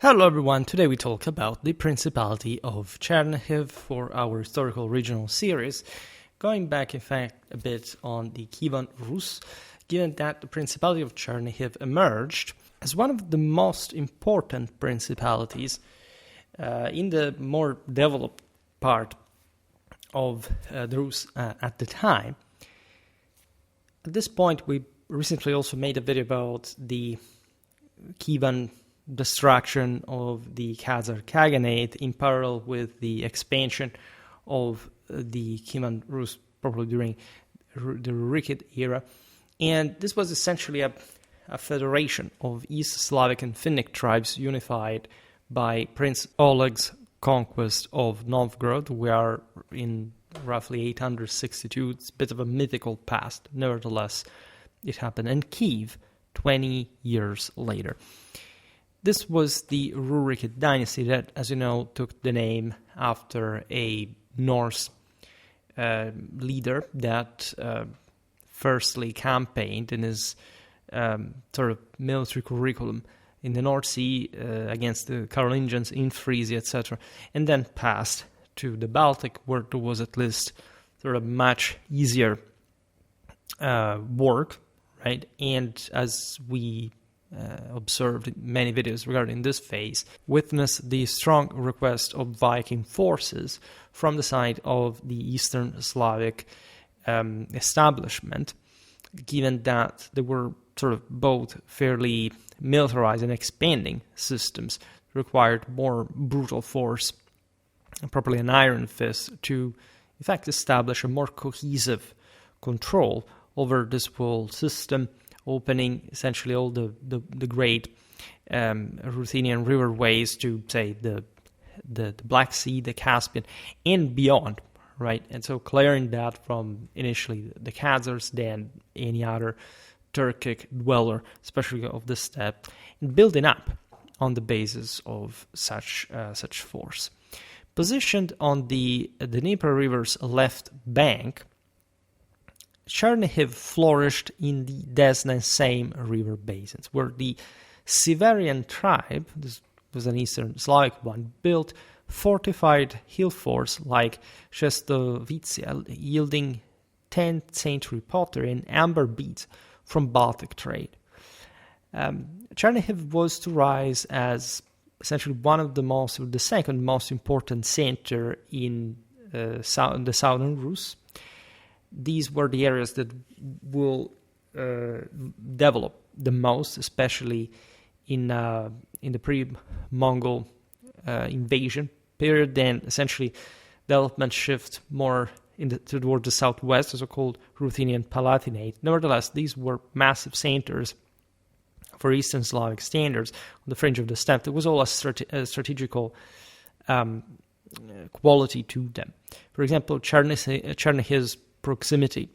Hello everyone, today we talk about the Principality of Chernihiv for our historical regional series, going back in fact a bit on the Kievan Rus, given that the Principality of Chernihiv emerged as one of the most important principalities in the more developed part of the Rus at the time. At this point we recently also made a video about the Kievan destruction of the Khazar Khaganate in parallel with the expansion of the Kievan Rus, probably during the Rurikid era. And this was essentially a federation of East Slavic and Finnic tribes unified by Prince Oleg's conquest of Novgorod. We are in roughly 862. It's a bit of a mythical past. Nevertheless, it happened. And Kiev, 20 years later. This was the Rurikid dynasty that, as you know, took the name after a Norse leader that firstly campaigned in his sort of military curriculum in the North Sea against the Carolingians in Frisia, etc., and then passed to the Baltic, where there was at least sort of much easier work, right? And as we observed in many videos regarding this phase, witnessed the strong request of Viking forces from the side of the Eastern Slavic establishment, given that they were sort of both fairly militarized and expanding systems, required more brutal force, and probably an iron fist, to in fact establish a more cohesive control over this whole system, opening essentially all the great Ruthenian riverways to, say, the Black Sea, the Caspian, and beyond, right? And so clearing that from initially the Khazars, then any other Turkic dweller, especially of the steppe, and building up on the basis of such force. Positioned on the Dnieper River's left bank, Chernihiv flourished in the Desna and Seym river basins, where the Severian tribe, this was an Eastern Slavic one, built fortified hill forts like Shestovitsia, yielding 10th century pottery and amber beads from Baltic trade. Chernihiv was to rise as essentially the second most important center in the southern Rus. These were the areas that will develop the most, especially in the pre-Mongol invasion period. Then essentially development shift more toward the southwest, the so-called Ruthenian Palatinate. Nevertheless, these were massive centers for Eastern Slavic standards on the fringe of the steppe. There was all a strategical quality to them. For example, Chernihiv's proximity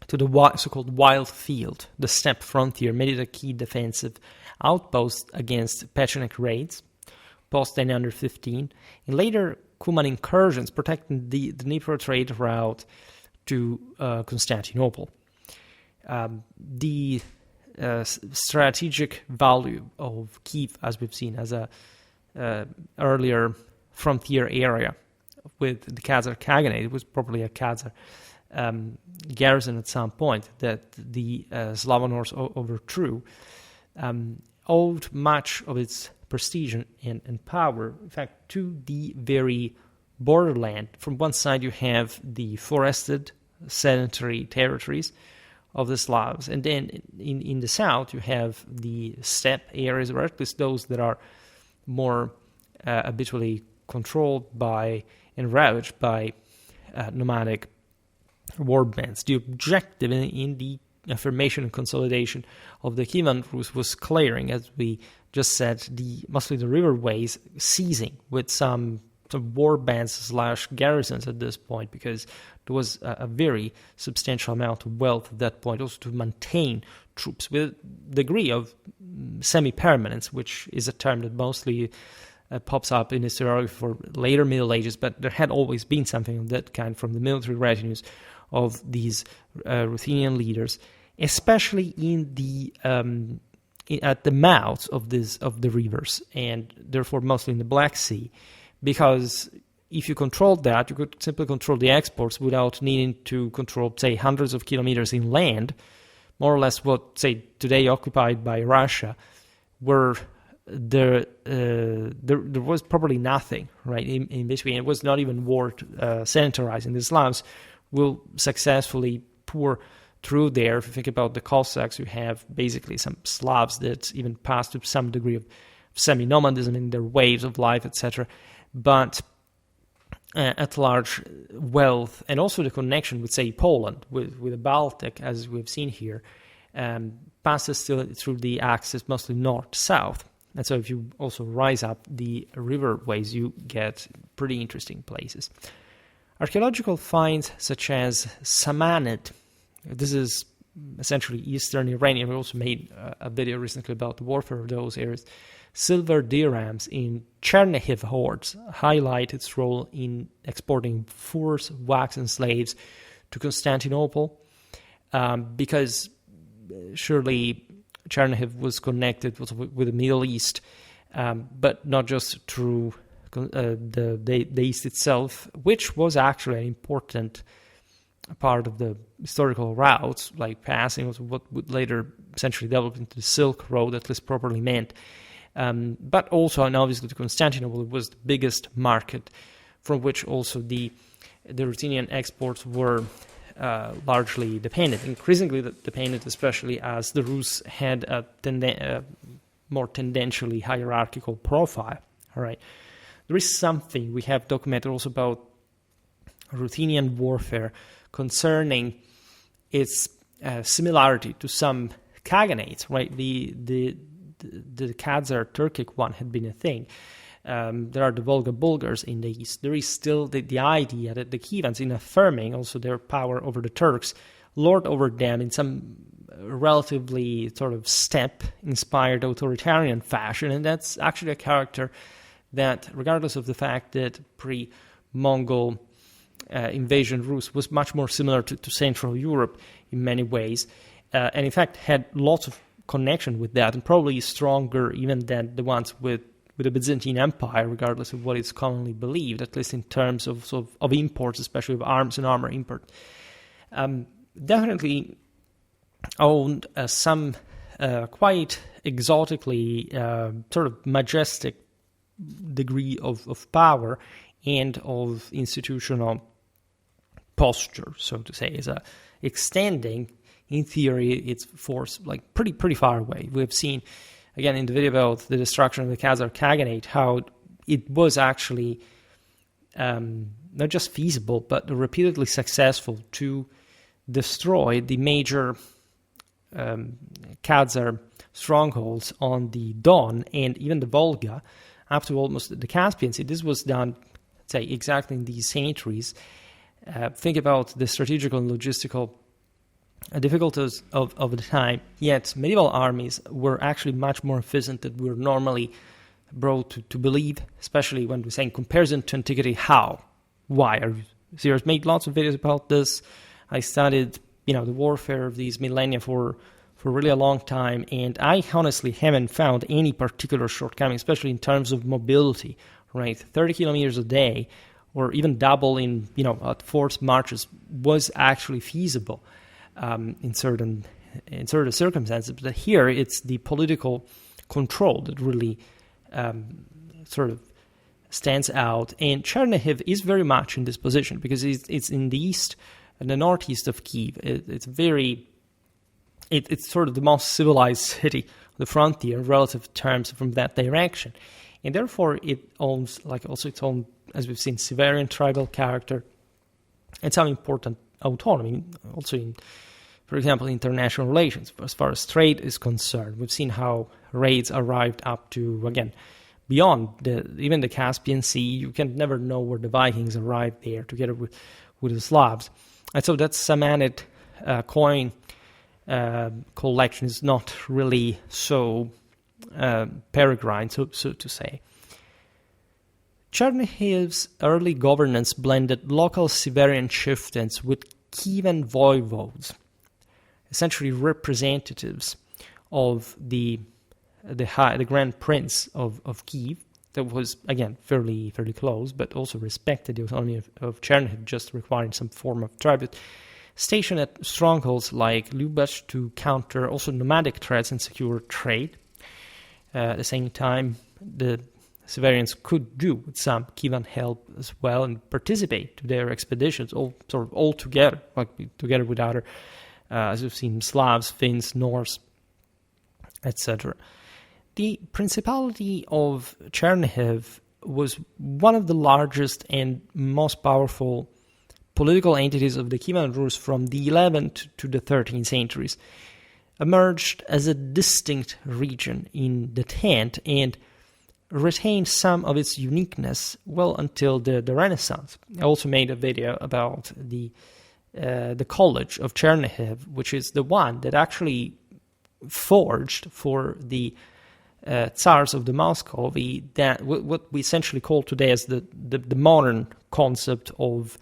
to the so-called wild field, the steppe frontier, made it a key defensive outpost against Pechenev raids, post-915, and later Cuman incursions protecting the Dnieper trade route to Constantinople. The strategic value of Kiev, as we've seen, as a earlier frontier area with the Khazar Khaganate, it was probably a Khazar garrison at some point that the Slavonors overthrew, owed much of its prestige and power, in fact, to the very borderland. From one side you have the forested, sedentary territories of the Slavs, and then in the south you have the steppe areas, or at least those that are more habitually controlled by and ravaged by nomadic war bands. The objective in the affirmation and consolidation of the Kievan Rus was clearing, as we just said, mostly the riverways, seizing with some war bands / garrisons at this point, because there was a very substantial amount of wealth at that point, also to maintain troops with a degree of semi-permanence, which is a term that mostly pops up in historiography for later Middle Ages, but there had always been something of that kind from the military retinues of these Ruthenian leaders, especially in the at the mouths of the rivers, and therefore mostly in the Black Sea, because if you controlled that, you could simply control the exports without needing to control, say, hundreds of kilometers inland, more or less what, say, today occupied by Russia, where there was probably nothing, right, in between. It was not even worth sanitarizing. The Slavs will successfully pour through there. If you think about the Cossacks, you have basically some Slavs that even passed to some degree of semi-nomadism in their ways of life, etc. But at large, wealth and also the connection with, say, Poland, with the Baltic, as we've seen here, passes still through the axis mostly north-south. And so if you also rise up the riverways, you get pretty interesting places. Archaeological finds such as Samanid, this is essentially eastern Iranian. We also made a video recently about the warfare of those areas. Silver dirhams in Chernihiv hordes highlight its role in exporting furs, wax, and slaves to Constantinople, because surely Chernihiv was connected with the Middle East, but not just through the East itself, which was actually an important part of the historical routes, like passing what would later essentially develop into the Silk Road, at least properly meant. But also, and obviously, to Constantinople was the biggest market, from which also the Ruthenian exports were largely dependent, increasingly dependent, especially as the Rus had a more tendentially hierarchical profile. All right, there is something we have documented also about Ruthenian warfare concerning its similarity to some Khaganates, right? The Khazar Turkic one had been a thing. There are the Volga Bulgars in the east. There is still the idea that the Khivans, in affirming also their power over the Turks, lord over them in some relatively sort of steppe-inspired authoritarian fashion. And that's actually a character that, regardless of the fact that pre-Mongol invasion Rus was much more similar to Central Europe in many ways, and in fact had lots of connection with that, and probably stronger even than the ones with the Byzantine Empire, regardless of what is commonly believed, at least in terms of imports, especially of arms and armor import. Definitely owned some quite exotically sort of majestic degree of power and of institutional posture, so to say, is extending, in theory, its force like pretty far away. We've seen, again, in the video about the destruction of the Khazar Khaganate, how it was actually not just feasible, but repeatedly successful to destroy the major Khazar strongholds on the Don and even the Volga, up to almost the Caspian Sea. This was done, say, exactly in these centuries. Think about the strategical and logistical difficulties of the time, yet medieval armies were actually much more efficient than we're normally brought to believe, especially when we say in comparison to antiquity. How? Why? Are you serious? Made lots of videos about this. I studied, the warfare of these millennia for really a long time, and I honestly haven't found any particular shortcoming, especially in terms of mobility, right? 30 kilometers a day, or even double in, at forced marches was actually feasible. In certain circumstances, but here it's the political control that really sort of stands out. And Chernihiv is very much in this position because it's in the east and the northeast of Kiev. It's sort of the most civilized city, the frontier in relative terms from that direction, and therefore it owns also its own, as we've seen, Severian tribal character and some important autonomy, also in, for example, international relations. As far as trade is concerned, we've seen how raids arrived up to, again, beyond even the Caspian Sea. You can never know where the Vikings arrived there together with the Slavs. And so that Samanid coin collection is not really so peregrine, so to say. Chernihiv's early governance blended local Severian chieftains with Kievan voivodes, essentially representatives of the the Grand Prince of Kiev, that was, again, fairly close, but also respected the autonomy of Chernihiv, just requiring some form of tribute, stationed at strongholds like Lubech to counter also nomadic threats and secure trade. At the same time, the Severians could do with some Kievan help as well and participate to their expeditions all together, like together with other, as we've seen, Slavs, Finns, Norse, etc. The Principality of Chernihiv was one of the largest and most powerful political entities of the Kievan Rus from the 11th to the 13th centuries, emerged as a distinct region in the 10th and retained some of its uniqueness well until the Renaissance. I also made a video about the College of Chernihiv, which is the one that actually forged for the Tsars of the Muscovy that what we essentially call today as the modern concept of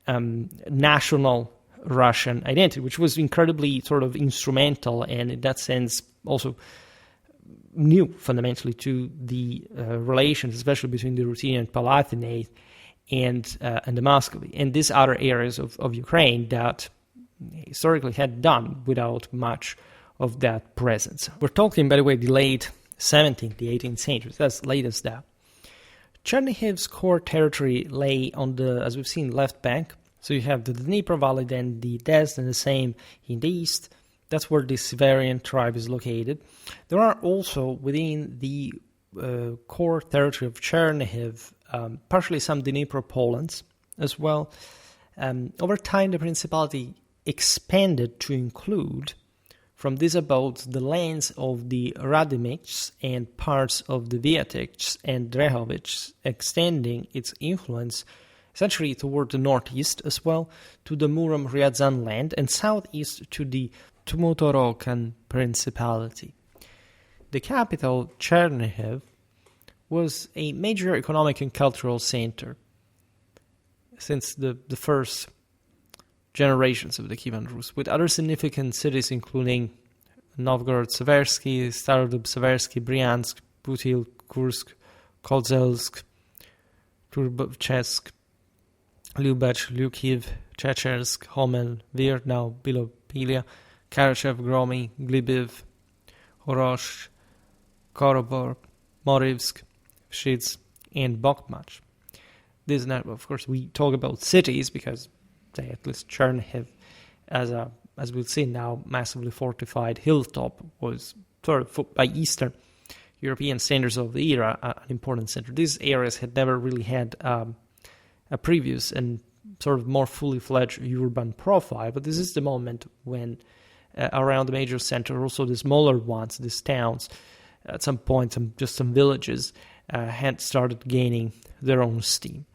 national Russian identity, which was incredibly sort of instrumental and in that sense also new fundamentally to the relations, especially between the Ruthenian Palatinate and the Muscovy and these other areas of Ukraine that historically had done without much of that presence. We're talking, by the way, the late 17th, the 18th centuries, as late as that. Chernihiv's core territory lay on the, as we've seen, left bank. So you have the Dnieper Valley, then the Desna, the same in the east. That's where the Severian tribe is located. There are also within the core territory of Chernihiv, partially some Dnieper Polands as well. Over time, the principality expanded to include from these abodes the lands of the Radimichs and parts of the Viatichs and Drehovichs, extending its influence essentially toward the northeast as well to the Murom-Ryazan land and southeast to the Tmutorokan Principality. The capital, Chernihiv, was a major economic and cultural center since the first generations of the Kievan Rus, with other significant cities including Novgorod-Seversky, Starodub-Seversky, Bryansk, Putil, Kursk, Kozelsk, Turbovchesk, Lubech, Lyukiv, Chechersk, Homel, Vir, now Bilopilia, Karachev, Gromy, Glibiv, Horosh, Korobor, Morivsk, Shits, and Bokmach. This is not, of course, we talk about cities because, say, at least Chernihiv, as we'll see now, massively fortified hilltop was sort of, by Eastern European standards of the era, an important center. These areas had never really had a previous and sort of more fully fledged urban profile, but this is the moment when around the major center, also the smaller ones, these towns, at some point, some villages had started gaining their own steam.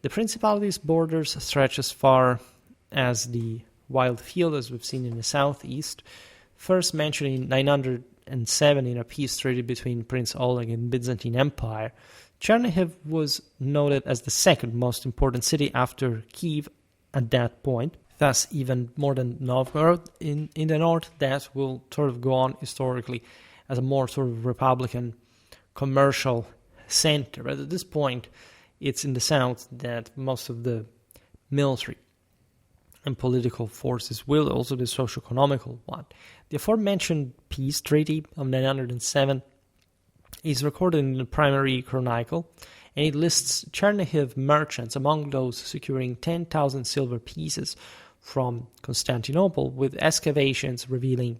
The principality's borders stretch as far as the Wild Field, as we've seen in the southeast, first mentioned in 907 in a peace treaty between Prince Oleg and Byzantine Empire. Chernihiv was noted as the second most important city after Kiev at that point, thus even more than Novgorod in the north. That will sort of go on historically as a more sort of republican commercial center. But at this point, it's in the south that most of the military and political forces will, also the socio-economical one. The aforementioned peace treaty of 907 is recorded in the primary chronicle, and it lists Chernihiv merchants among those securing 10,000 silver pieces from Constantinople, with excavations revealing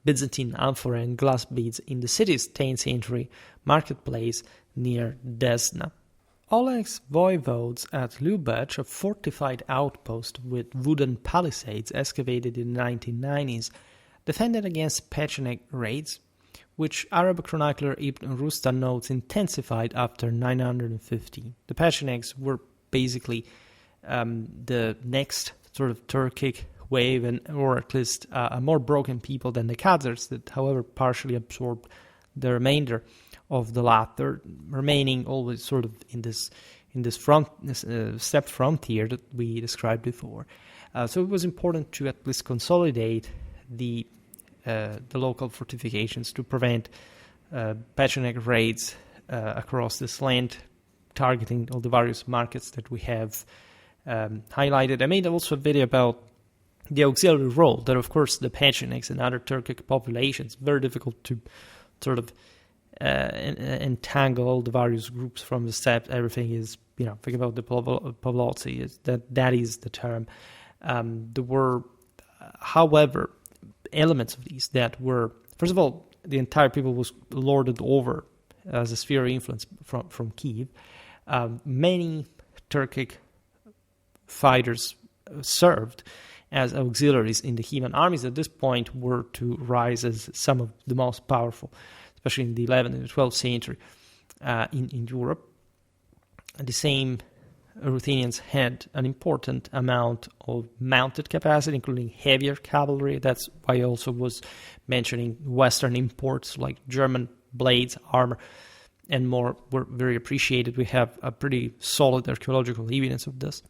Byzantine amphora and glass beads in the city's 10th century marketplace near Desna. Oleg's voivodes at Lubech, a fortified outpost with wooden palisades excavated in the 1990s, defended against Pechenek raids, which Arab chronicler Ibn Rustan notes intensified after 950. The Pecheneks were basically the next sort of Turkic wave, or at least a more broken people than the Khazars, that however partially absorbed the remainder of the latter, remaining always sort of in this steppe frontier that we described before. So it was important to at least consolidate the the local fortifications to prevent Pecheneg raids across this land, targeting all the various markets that we have highlighted. I made also a video about the auxiliary role that, of course, the Pechenegs and other Turkic populations, very difficult to sort of entangle all the various groups from the steppes. Everything is, think about the Povlotsi, that is the term. There were, however, elements of these that were, first of all, the entire people was lorded over as a sphere of influence from Kiev. Many Turkic fighters served as auxiliaries in the Kievan armies at this point were to rise as some of the most powerful, especially in the 11th and the 12th century in Europe. The same Ruthenians had an important amount of mounted capacity, including heavier cavalry. That's why I also was mentioning Western imports like German blades, armor, and more were very appreciated. We have a pretty solid archaeological evidence of this.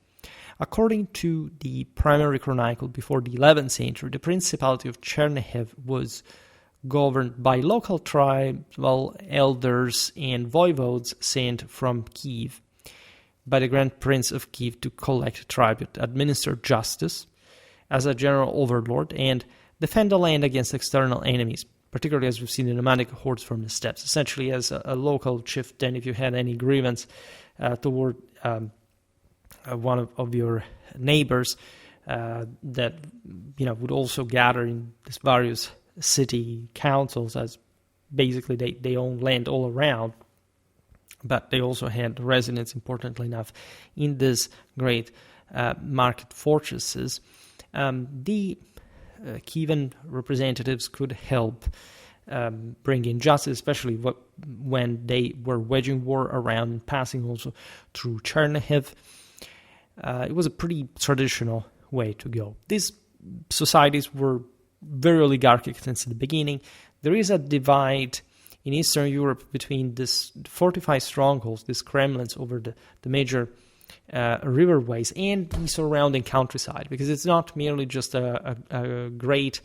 According to the primary chronicle before the 11th century, the Principality of Chernihiv was governed by local tribes, elders and voivodes sent from Kiev by the Grand Prince of Kiev to collect tribute, administer justice as a general overlord, and defend the land against external enemies, particularly as we've seen the nomadic hordes from the steppes. Essentially, as a local chieftain, if you had any grievance toward one of your neighbors, that would also gather in these various city councils, as basically they own land all around, but they also had residence, importantly enough, in these great market fortresses. The Kievan representatives could help bring in justice, especially when they were waging war around and passing also through Chernihiv. It was a pretty traditional way to go. These societies were very oligarchic since the beginning. There is a divide in Eastern Europe between these fortified strongholds, these Kremlins over the major riverways and the surrounding countryside, because it's not merely just a great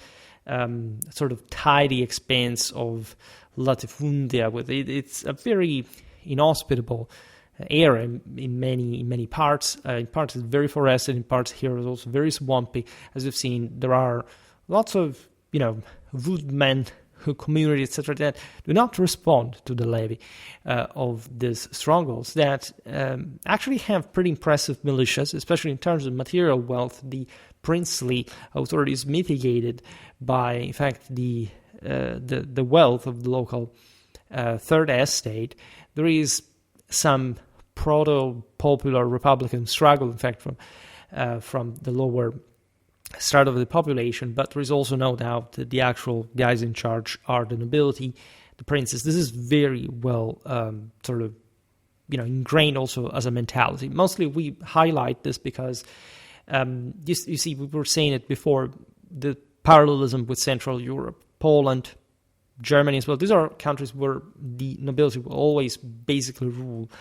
sort of tidy expanse of latifundia. It's a very inhospitable area in many parts. In parts it's very forested, in parts here is also very swampy. As we've seen, there are lots of woodmen community, etc., that do not respond to the levy of these strongholds that actually have pretty impressive militias, especially in terms of material wealth. The princely authority is mitigated by, in fact, the wealth of the local third estate. There is some proto-popular Republican struggle, in fact, from the lower start of the population, but there is also no doubt that the actual guys in charge are the nobility, the princes. This is very well sort of ingrained also as a mentality. Mostly we highlight this because you see, we were saying it before, the parallelism with Central Europe, Poland, Germany as well. These are countries where the nobility will always basically rule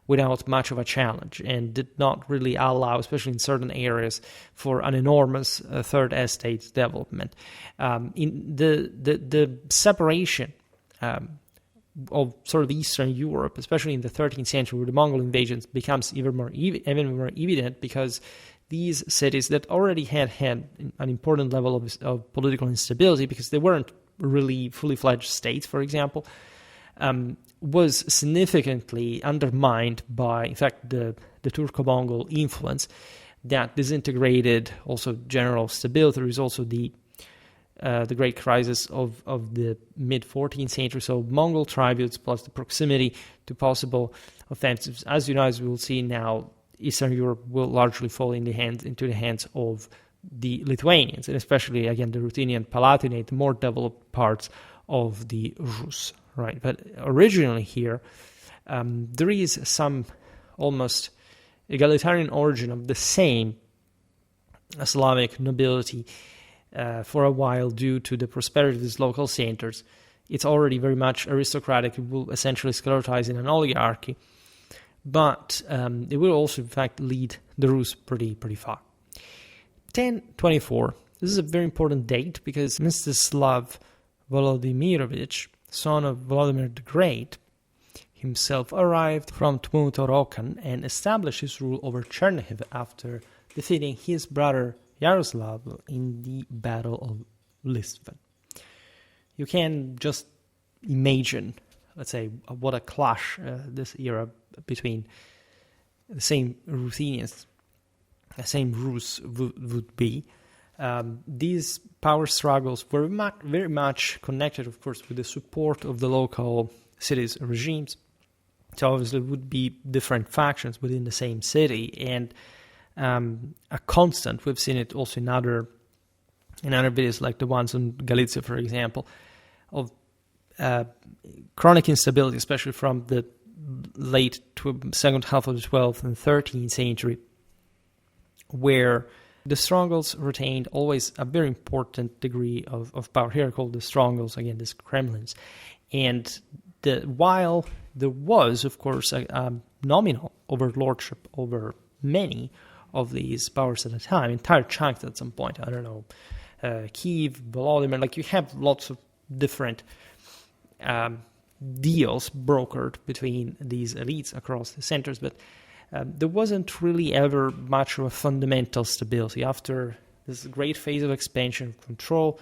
without much of a challenge, and did not really allow, especially in certain areas, for an enormous third estate development. In the separation of sort of Eastern Europe, especially in the 13th century, where the Mongol invasions becomes even more evident, because these cities that already had an important level of political instability, because they weren't really fully fledged states, for example, was significantly undermined by, in fact, the Turco-Mongol influence that disintegrated also general stability. There is also the great crisis of the mid-14th century, so Mongol tributes plus the proximity to possible offensives. As as we will see now, Eastern Europe will largely fall into the hands of the Lithuanians, and especially, again, the Ruthenian Palatinate, the more developed parts of the Rus. Right, but originally here, there is some almost egalitarian origin of the same Slavic nobility for a while due to the prosperity of these local centers. It's already very much aristocratic. It will essentially sclerotize in an oligarchy, but it will also, in fact, lead the Rus pretty far. 1024, This is a very important date because Mstislav Volodymyrovich, son of Vladimir the Great, himself arrived from Tmutorokan and established his rule over Chernihiv after defeating his brother Yaroslav in the Battle of Listven. You can just imagine, let's say, what a clash this era between the same Ruthenians, the same Rus would be. These power struggles were very much connected, of course, with the support of the local cities' regimes. So obviously it would be different factions within the same city, and a constant, we've seen it also in other videos like the ones on Galicia, for example, of chronic instability, especially from the late second half of the 12th and 13th century, where the strongholds retained always a very important degree of power. Here called the strongholds, again, these Kremlins. And while there was, of course, a nominal overlordship over many of these powers at a time, entire chunks at some point, I don't know, Kiev, Volodymyr, like you have lots of different deals brokered between these elites across the centers, but there wasn't really ever much of a fundamental stability. After this great phase of expansion of control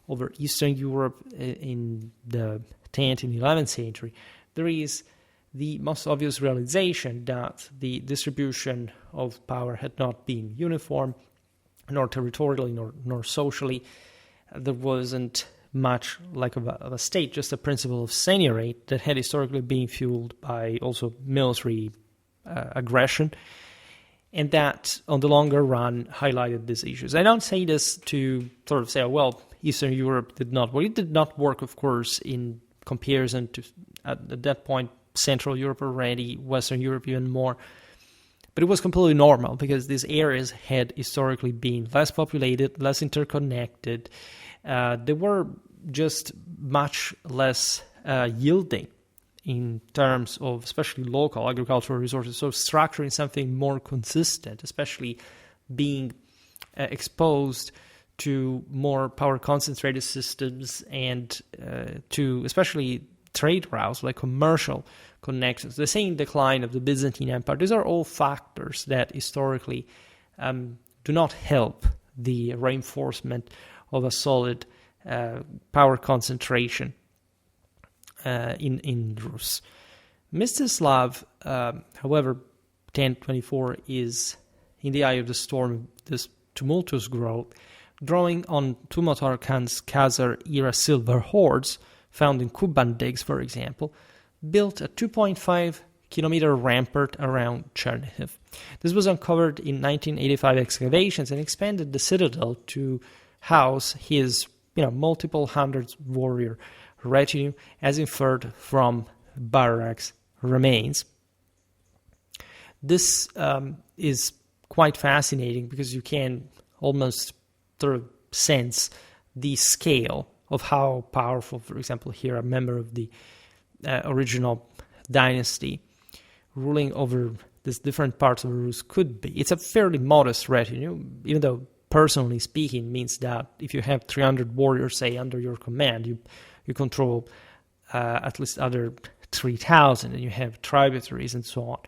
over Eastern Europe in the 10th and 11th century, there is the most obvious realization that the distribution of power had not been uniform, nor territorially, nor socially. There wasn't much like of a state, just a principle of seniorate that had historically been fueled by also military aggression, and that on the longer run highlighted these issues. I don't say this to sort of say, oh, well, Eastern Europe did not work. It did not work, of course, in comparison to, at that point, Central Europe already, Western Europe even more. But it was completely normal because these areas had historically been less populated, less interconnected. They were just much less yielding in terms of especially local agricultural resources. So structuring something more consistent, especially being exposed to more power concentrated systems and to especially trade routes like commercial connections, the same decline of the Byzantine Empire. These are all factors that historically do not help the reinforcement of a solid power concentration in Rus. Mstislav, however, 1024 is in the eye of the storm, this tumultuous growth, drawing on Tmutorokan's Khazar-era silver hoards, found in Kuban digs, for example, built a 2.5-kilometer rampart around Chernihiv. This was uncovered in 1985 excavations and expanded the citadel to house his multiple hundreds warrior retinue, as inferred from Barak's remains. This is quite fascinating because you can almost sort of sense the scale of how powerful, for example, here a member of the original dynasty ruling over these different parts of Rus could be. It's a fairly modest retinue, even though personally speaking means that if you have 300 warriors, say, under your command, you control at least other 3,000, and you have tributaries and so on.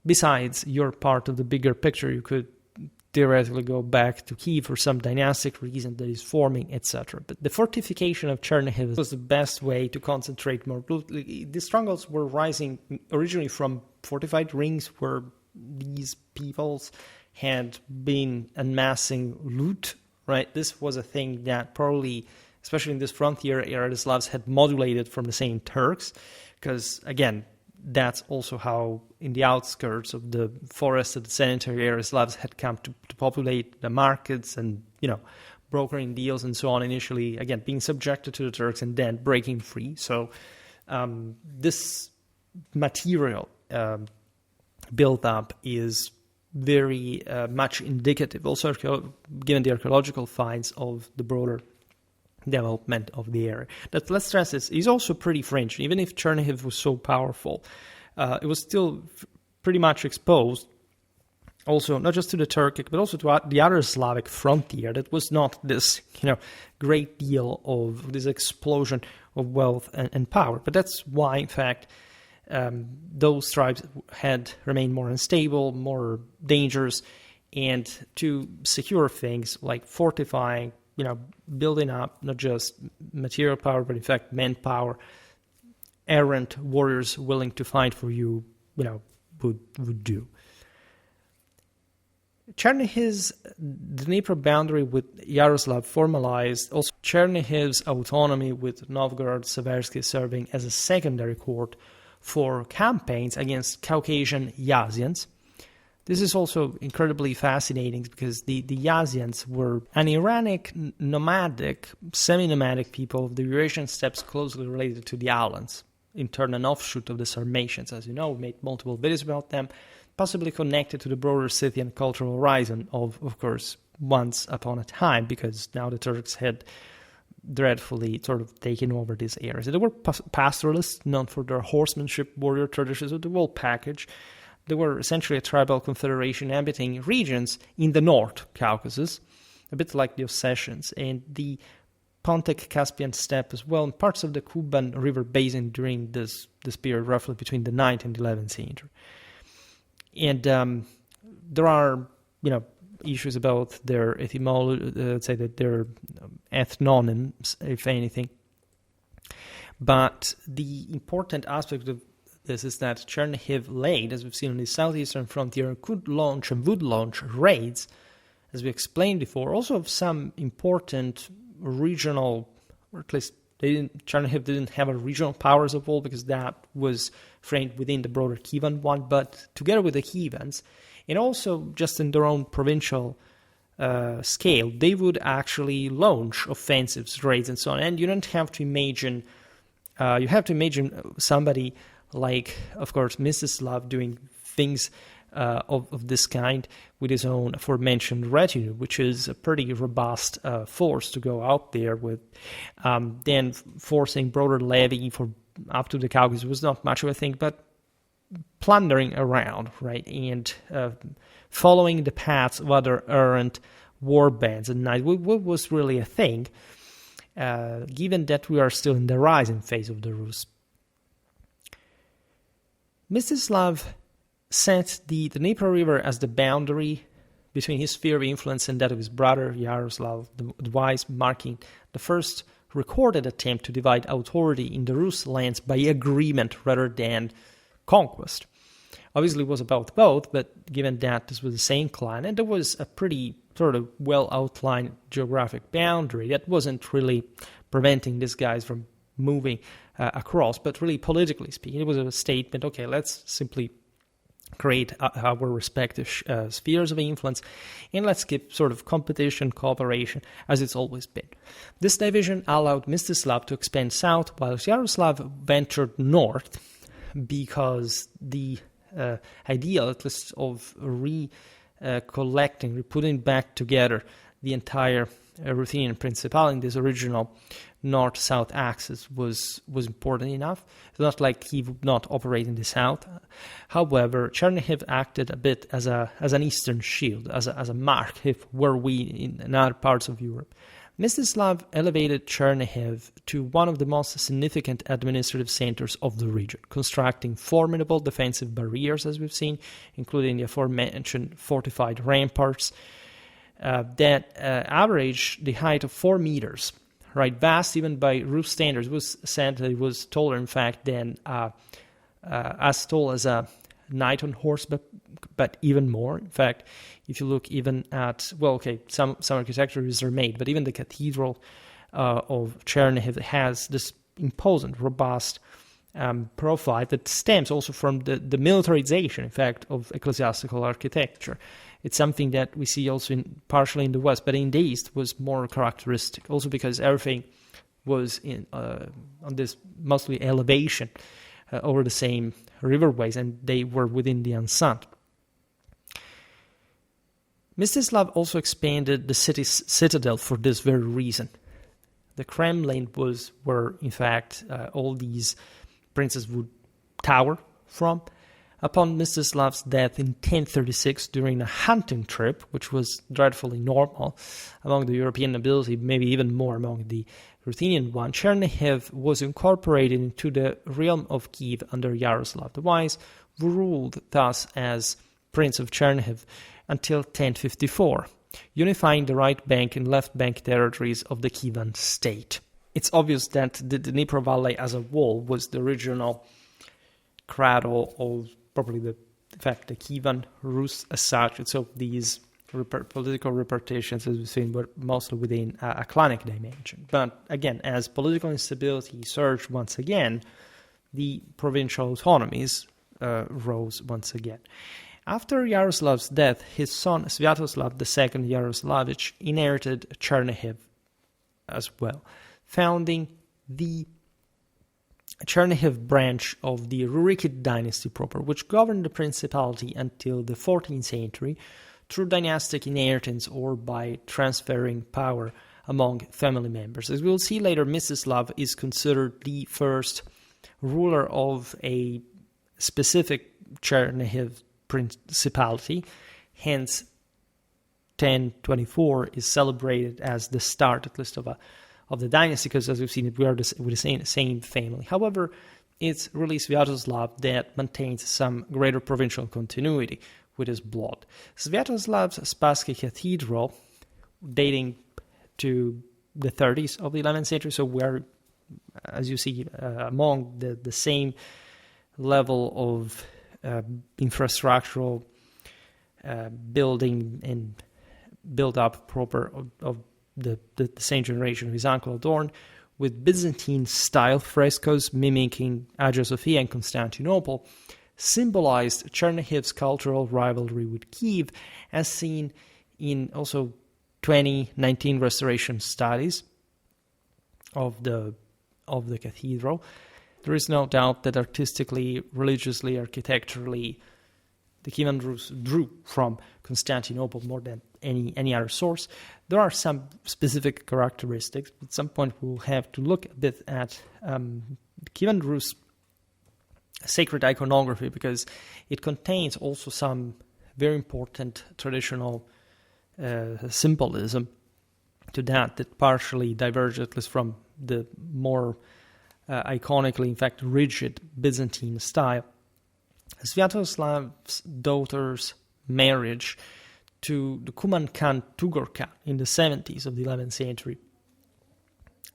Besides, you're part of the bigger picture. You could theoretically go back to Kiev for some dynastic reason that is forming, etc. But the fortification of Chernihiv was the best way to concentrate more brutally. The strongholds were rising originally from fortified rings where these peoples had been amassing loot, right? This was a thing that probably, especially in this frontier era, the Slavs had modulated from the same Turks, because, again, that's also how in the outskirts of the forested sanitary area Slavs had come to populate the markets and, brokering deals and so on initially, again, being subjected to the Turks and then breaking free. So this material build-up is very much indicative, also given the archaeological finds, of the broader development of the area. But let's stress this, is also pretty fringe. Even if Chernihiv was so powerful, it was still pretty much exposed also not just to the Turkic, but also to the other Slavic frontier. That was not this, great deal of this explosion of wealth and power. But that's why, in fact, those tribes had remained more unstable, more dangerous, and to secure things like fortifying, building up not just material power, but in fact manpower, errant warriors willing to fight for you, would do. Chernihiv's Dnieper boundary with Yaroslav formalized also Chernihiv's autonomy, with Novgorod-Seversky serving as a secondary court for campaigns against Caucasian Yazyans. This is also incredibly fascinating because the Yazyans were an Iranic, nomadic, semi-nomadic people of the Eurasian steppes closely related to the Alans, in turn an offshoot of the Sarmatians. As you know, we made multiple videos about them, possibly connected to the broader Scythian cultural horizon of course, once upon a time, because now the Turks had dreadfully sort of taken over these areas. They were pastoralists, known for their horsemanship, warrior traditions, of the whole package. They were essentially a tribal confederation inhabiting regions in the North Caucasus, a bit like the Ossetians, and the Pontic-Caspian steppe as well, and parts of the Kuban river basin during this period, roughly between the 9th and 11th century. And there are, issues about their etymology, say that they're ethnonyms, if anything. But the important aspect of this is that Chernihiv laid, as we've seen on the southeastern frontier, could launch and would launch raids, as we explained before, also of some important regional, or at least Chernihiv didn't have a regional powers of all, because that was framed within the broader Kievan one, but together with the Kievans, and also just in their own provincial scale, they would actually launch offensives, raids, and so on. And you don't have to imagine, you have to imagine somebody like, of course, Mstislav doing things of this kind with his own aforementioned retinue, which is a pretty robust force to go out there with. Then forcing broader levy for up to the Caucasus was not much of a thing, but plundering around, right, and following the paths of other errant war bands at night was really a thing, given that we are still in the rising phase of the Rus. Mstislav set the Dnieper River as the boundary between his sphere of influence and that of his brother Yaroslav the Wise, marking the first recorded attempt to divide authority in the Rus lands by agreement rather than conquest. Obviously it was about both, but given that this was the same clan, and there was a pretty sort of well-outlined geographic boundary that wasn't really preventing these guys from moving across, but really politically speaking, it was a statement, okay, let's simply create our respective spheres of influence, and let's keep sort of competition, cooperation, as it's always been. This division allowed Mstislav to expand south, while Yaroslav ventured north, because the ideal, at least, of recollecting, putting back together the entire Ruthenian Principality in this original north-south axis was important enough. It's not like he would not operate in the south. However, Chernihiv acted a bit as an eastern shield, as a mark, if were we in other parts of Europe. Mstislav elevated Chernihiv to one of the most significant administrative centers of the region, constructing formidable defensive barriers, as we've seen, including the aforementioned fortified ramparts that averaged the height of 4 meters, right? Vast even by Rus standards. It was said that it was taller, in fact, than as tall as a knight on horse, but even more. In fact, if you look even at, well, okay, some architecture is remade, but even the cathedral of Chernihiv has this imposing, robust profile that stems also from the militarization, in fact, of ecclesiastical architecture. It's something that we see also partially in the West, but in the East was more characteristic, also because everything was on this mostly elevation over the same riverways, and they were within the enceinte. Mstislav also expanded the city's citadel for this very reason. The Kremlin was where, in fact, all these princes would tower from, Upon Mstislav's death in 1036 during a hunting trip, which was dreadfully normal among the European nobility, maybe even more among the Ruthenian one, Chernihiv was incorporated into the realm of Kiev under Yaroslav the Wise, who ruled thus as Prince of Chernihiv until 1054, unifying the right bank and left bank territories of the Kievan state. It's obvious that the Dnipro Valley as a whole was the original cradle of probably the Kievan Rus as such. And so these political repartitions, as we've seen, were mostly within a clanic dimension. But again, as political instability surged once again, the provincial autonomies rose once again. After Yaroslav's death, his son Sviatoslav II Yaroslavich inherited Chernihiv as well, founding the Chernihiv branch of the Rurikid dynasty proper, which governed the principality until the 14th century through dynastic inheritance or by transferring power among family members. As we'll see later, Mstislav is considered the first ruler of a specific Chernihiv principality, hence 1024 is celebrated as the start, at least, of the dynasty, because as we've seen, we are with the same family. However, it's really Sviatoslav that maintains some greater provincial continuity with his blood. Sviatoslav's Spassky Cathedral, dating to the 30s of the 11th century, so we're, as you see, among the same level of infrastructural building and build-up proper of the same generation of his uncle adorned with Byzantine-style frescoes mimicking Hagia Sophia and Constantinople, symbolized Chernihiv's cultural rivalry with Kiev, as seen in also 2019 restoration studies of the cathedral. There is no doubt that artistically, religiously, architecturally, the Kievan Rus drew from Constantinople more than any other source. There are some specific characteristics. At some point, we'll have to look a bit at Kievan Rus sacred iconography, because it contains also some very important traditional symbolism to that partially diverges, at least, from the more iconically, in fact, rigid Byzantine style. Sviatoslav's daughter's marriage to the Kuman Khan Tugor Khan in the 70s of the 11th century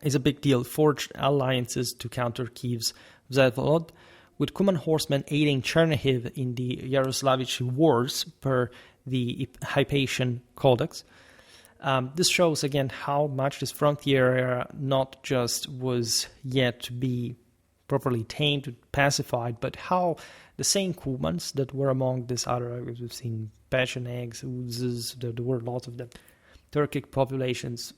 is a big deal. Forged alliances to counter Kiev's Vsevolod, with Kuman horsemen aiding Chernihiv in the Yaroslavich wars per the Hypatian Codex. This shows again how much this frontier area not just was yet to be properly tamed, pacified, but how the same Kumans that were among these other areas, we've seen Pechenegs, Uzes, there were lots of them, Turkic populations,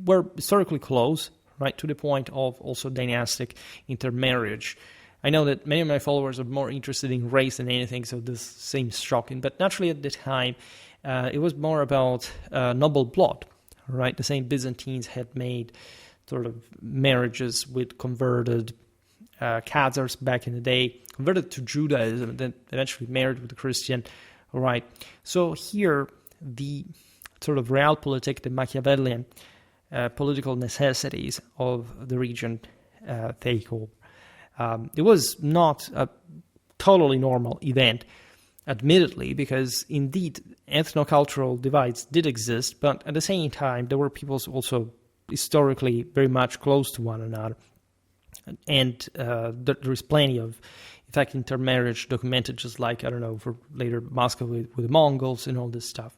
were historically close, right, to the point of also dynastic intermarriage. I know that many of my followers are more interested in race than anything, so this seems shocking, but naturally at the time, it was more about noble blood, right? The same Byzantines had made sort of marriages with converted Khazars back in the day, converted to Judaism, and then eventually married with a Christian, right? So here, the sort of realpolitik, the Machiavellian political necessities of the region take over. It was not a totally normal event, admittedly, because indeed ethno-cultural divides did exist, but at the same time there were peoples also historically very much close to one another. And there is plenty of, in fact, intermarriage documented, just like, I don't know, for later Moscow with the Mongols and all this stuff.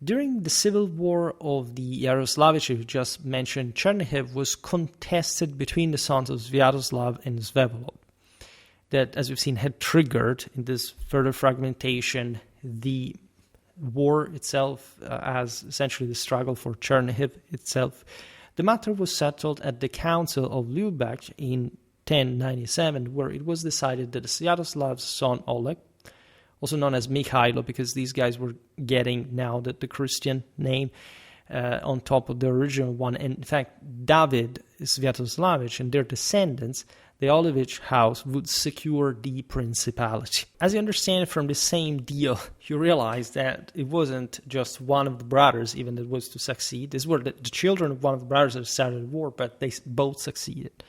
During the civil war of the Yaroslavich you just mentioned, Chernihiv was contested between the sons of Sviatoslav and Vsevolod. That, as we've seen, had triggered in this further fragmentation the war itself as essentially the struggle for Chernihiv itself. The matter was settled at the Council of Lübeck in 1097, where it was decided that Sviatoslav's son Oleg, also known as Mikhailo, because these guys were getting now the Christian name on top of the original one, and in fact David Sviatoslavich and their descendants, the Olovich house would secure the principality. As you understand from the same deal, you realize that it wasn't just one of the brothers even that was to succeed. These were the children of one of the brothers that started the war, but they both succeeded.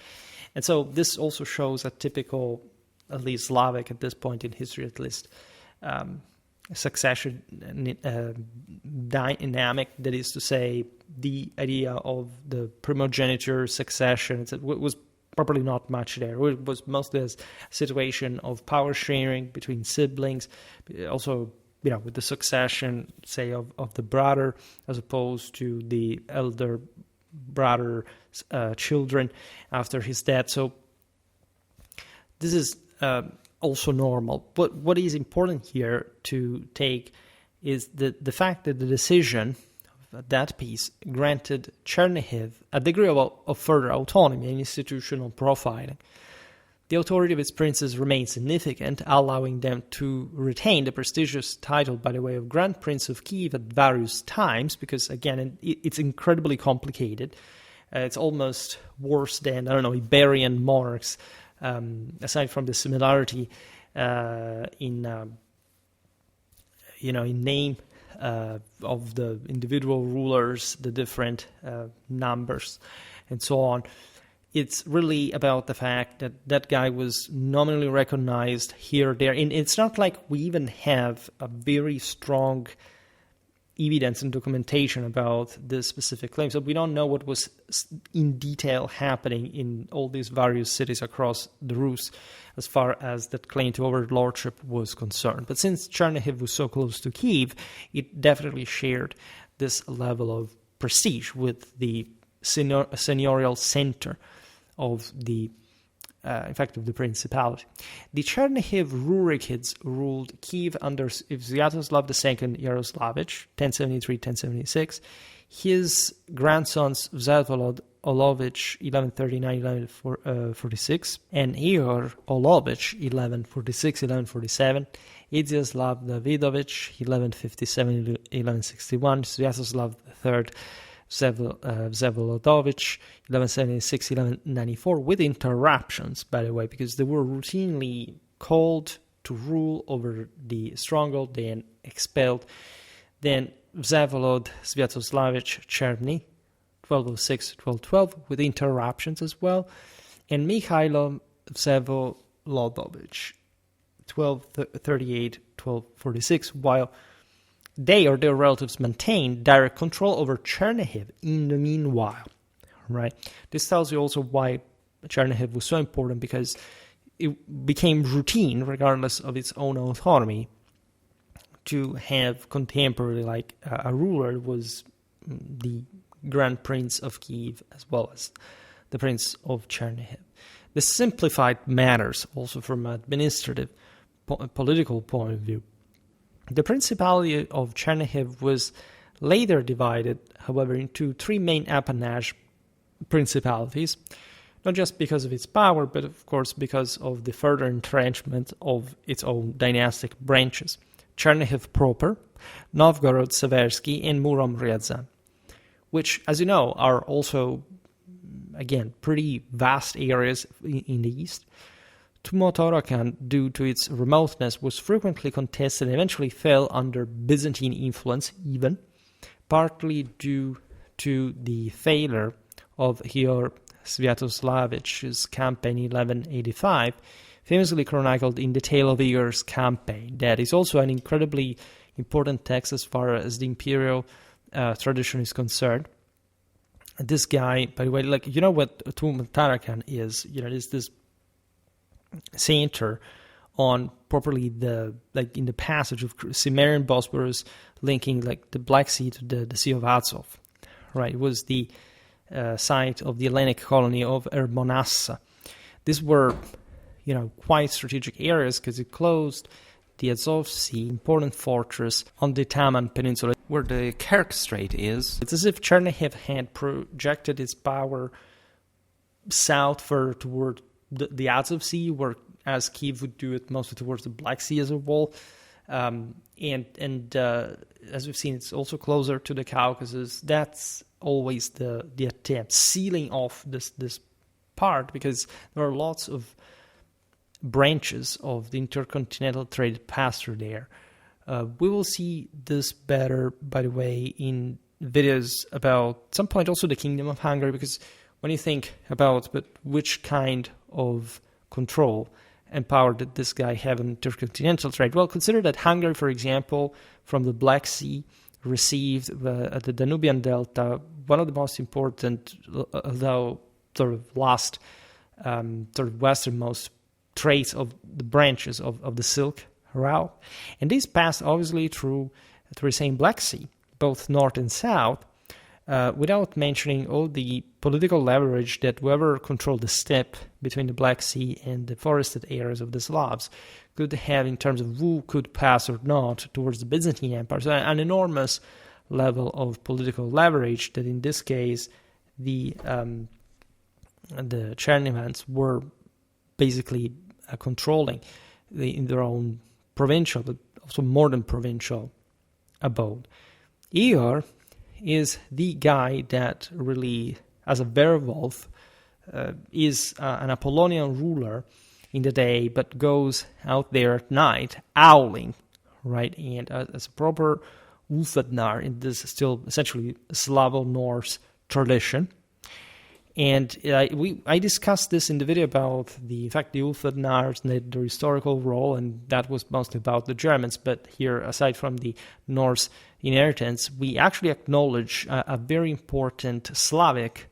And so this also shows a typical, at least Slavic at this point in history at least, succession dynamic, that is to say, the idea of the primogeniture succession was probably not much there. It was mostly a situation of power sharing between siblings, also, with the succession, say, of the brother as opposed to the elder brother's children after his death. So this is also normal. But what is important here to take is the fact that the decision of that piece granted Chernihiv a degree of further autonomy and institutional profiling. The authority of its princes remained significant, allowing them to retain the prestigious title by the way of Grand Prince of Kiev at various times, because, again, it's incredibly complicated. It's almost worse than, Iberian monarchs, aside from the similarity in name of the individual rulers, the different numbers, and so on. It's really about the fact that that guy was nominally recognized here, there. And it's not like we even have a very strong evidence and documentation about this specific claim. So we don't know what was in detail happening in all these various cities across the Rus as far as that claim to overlordship was concerned. But since Chernihiv was so close to Kiev, it definitely shared this level of prestige with the seigneurial center of the of the principality. The Chernihiv Rurikids ruled Kiev under Sviatoslav II Yaroslavich, 1073-1076. His grandsons Vsevolod Olovich, 1139-1146, and Ihor Olovich, 1146-1147, Iziaslav Davidovich, 1157-1161, Sviatoslav III Vsevolodovich, 1176-1194, with interruptions, by the way, because they were routinely called to rule over the stronghold, then expelled. Then Vsevolod Sviatoslavich Cherny, 1206-1212, with interruptions as well. And Mikhailo Vsevolodovich, 1238-1246, while they or their relatives maintained direct control over Chernihiv in the meanwhile, right? This tells you also why Chernihiv was so important, because it became routine, regardless of its own autonomy, to have contemporary, like a ruler was the Grand Prince of Kiev as well as the Prince of Chernihiv. This simplified matters also from an administrative, political point of view. The Principality of Chernihiv was later divided, however, into three main appanage principalities, not just because of its power, but of course because of the further entrenchment of its own dynastic branches: Chernihiv proper, Novgorod-Seversky, and Murom-Ryazan, which, as you know, are also, again, pretty vast areas in the east. Tmutarakan, due to its remoteness, was frequently contested and eventually fell under Byzantine influence, even partly due to the failure of Ihor Sviatoslavich's campaign in 1185, famously chronicled in the Tale of Ihor's Campaign. That is also an incredibly important text as far as the imperial tradition is concerned. This guy, by the way, what Tmutarakan is, is this center on properly in the passage of Cimmerian Bosporus, linking the Black Sea to the Sea of Azov, right? It was the site of the Hellenic colony of Ermonassa. These were, quite strategic areas because it closed the Azov Sea, important fortress on the Taman Peninsula, where the Kerch Strait is. It's as if Chernihiv had projected its power south further toward the Azov Sea, whereas Kiev would do it mostly towards the Black Sea as a whole. And as we've seen, it's also closer to the Caucasus. That's always the attempt, sealing off this part because there are lots of branches of the intercontinental trade that pass through there. We will see this better, by the way, in videos about some point also the Kingdom of Hungary, because when you think about which kind of control and power did this guy have in intercontinental trade, well, consider that Hungary, for example, from the Black Sea, received at the Danubian Delta one of the most important, although sort of last, sort of westernmost traits of the branches of the Silk Route. And these passed obviously through the same Black Sea, both north and south, without mentioning all the political leverage that whoever controlled the steppe between the Black Sea and the forested areas of the Slavs could have in terms of who could pass or not towards the Byzantine Empire. So an enormous level of political leverage that in this case the Chernihivans were basically controlling in their own provincial, but also more than provincial abode. Igor is the guy that really, as a werewolf, is an Apollonian ruler in the day, but goes out there at night, owling, right? And as a proper Ulfvednar in this still essentially Slavo-Norse tradition. And I discussed this in the video about the Ulfvednars and their historical role, and that was mostly about the Germans. But here, aside from the Norse inheritance, we actually acknowledge a very important Slavic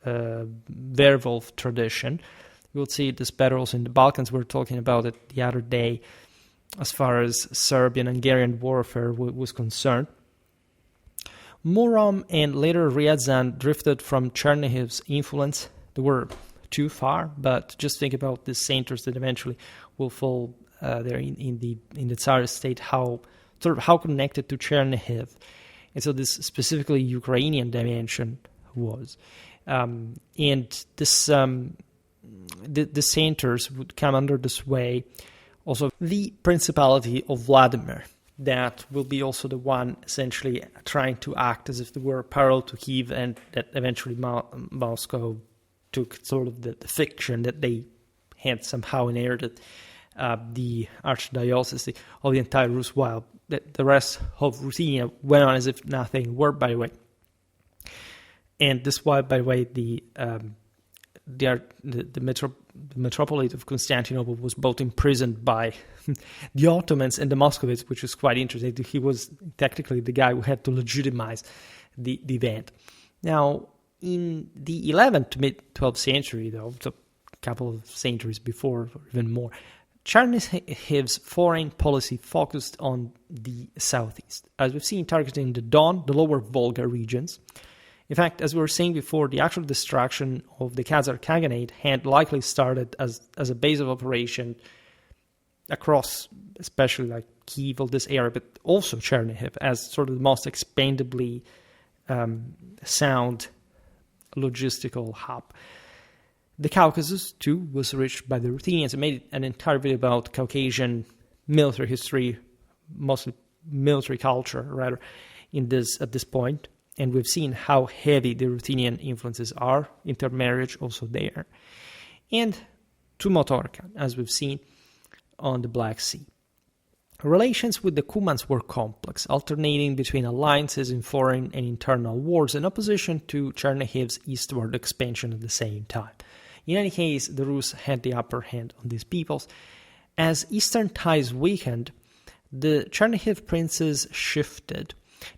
werewolf tradition. We'll see this better also in the Balkans. We were talking about it the other day as far as Serbian-Hungarian warfare was concerned. Murom and later Ryazan drifted from Chernihiv's influence. They were too far, but just think about the centers that eventually will fall there in the Tsarist state, how connected to Chernihiv, and so this specifically Ukrainian dimension was, and this the centers would come under the sway also the Principality of Vladimir. That will be also the one essentially trying to act as if they were parallel to Kiev, and that eventually Moscow took sort of the fiction that they had somehow inherited the archdiocese of the entire Rus, while the rest of Ruthenia went on as if nothing were, by the way. And this is why, by the way, the Metropolitan of Constantinople was both imprisoned by the Ottomans and the Muscovites, which is quite interesting. He was technically the guy who had to legitimize the event. Now, in the 11th to mid-12th century, though, so a couple of centuries before, or even more, Chernihiv's foreign policy focused on the southeast, as we've seen, targeting the Don, the lower Volga regions. In fact, as we were saying before, the actual destruction of the Khazar Khaganate had likely started as a base of operation across, especially like Kiev, all this area, but also Chernihiv as sort of the most expandably sound logistical hub. The Caucasus, too, was reached by the Ruthenians. I made an entire video about Caucasian military history, mostly military culture, rather, at this point. And we've seen how heavy the Ruthenian influences are, intermarriage also there. And to Motorkan, as we've seen on the Black Sea. Relations with the Cumans were complex, alternating between alliances in foreign and internal wars in opposition to Chernihiv's eastward expansion at the same time. In any case, the Rus had the upper hand on these peoples. As eastern ties weakened, the Chernihiv princes shifted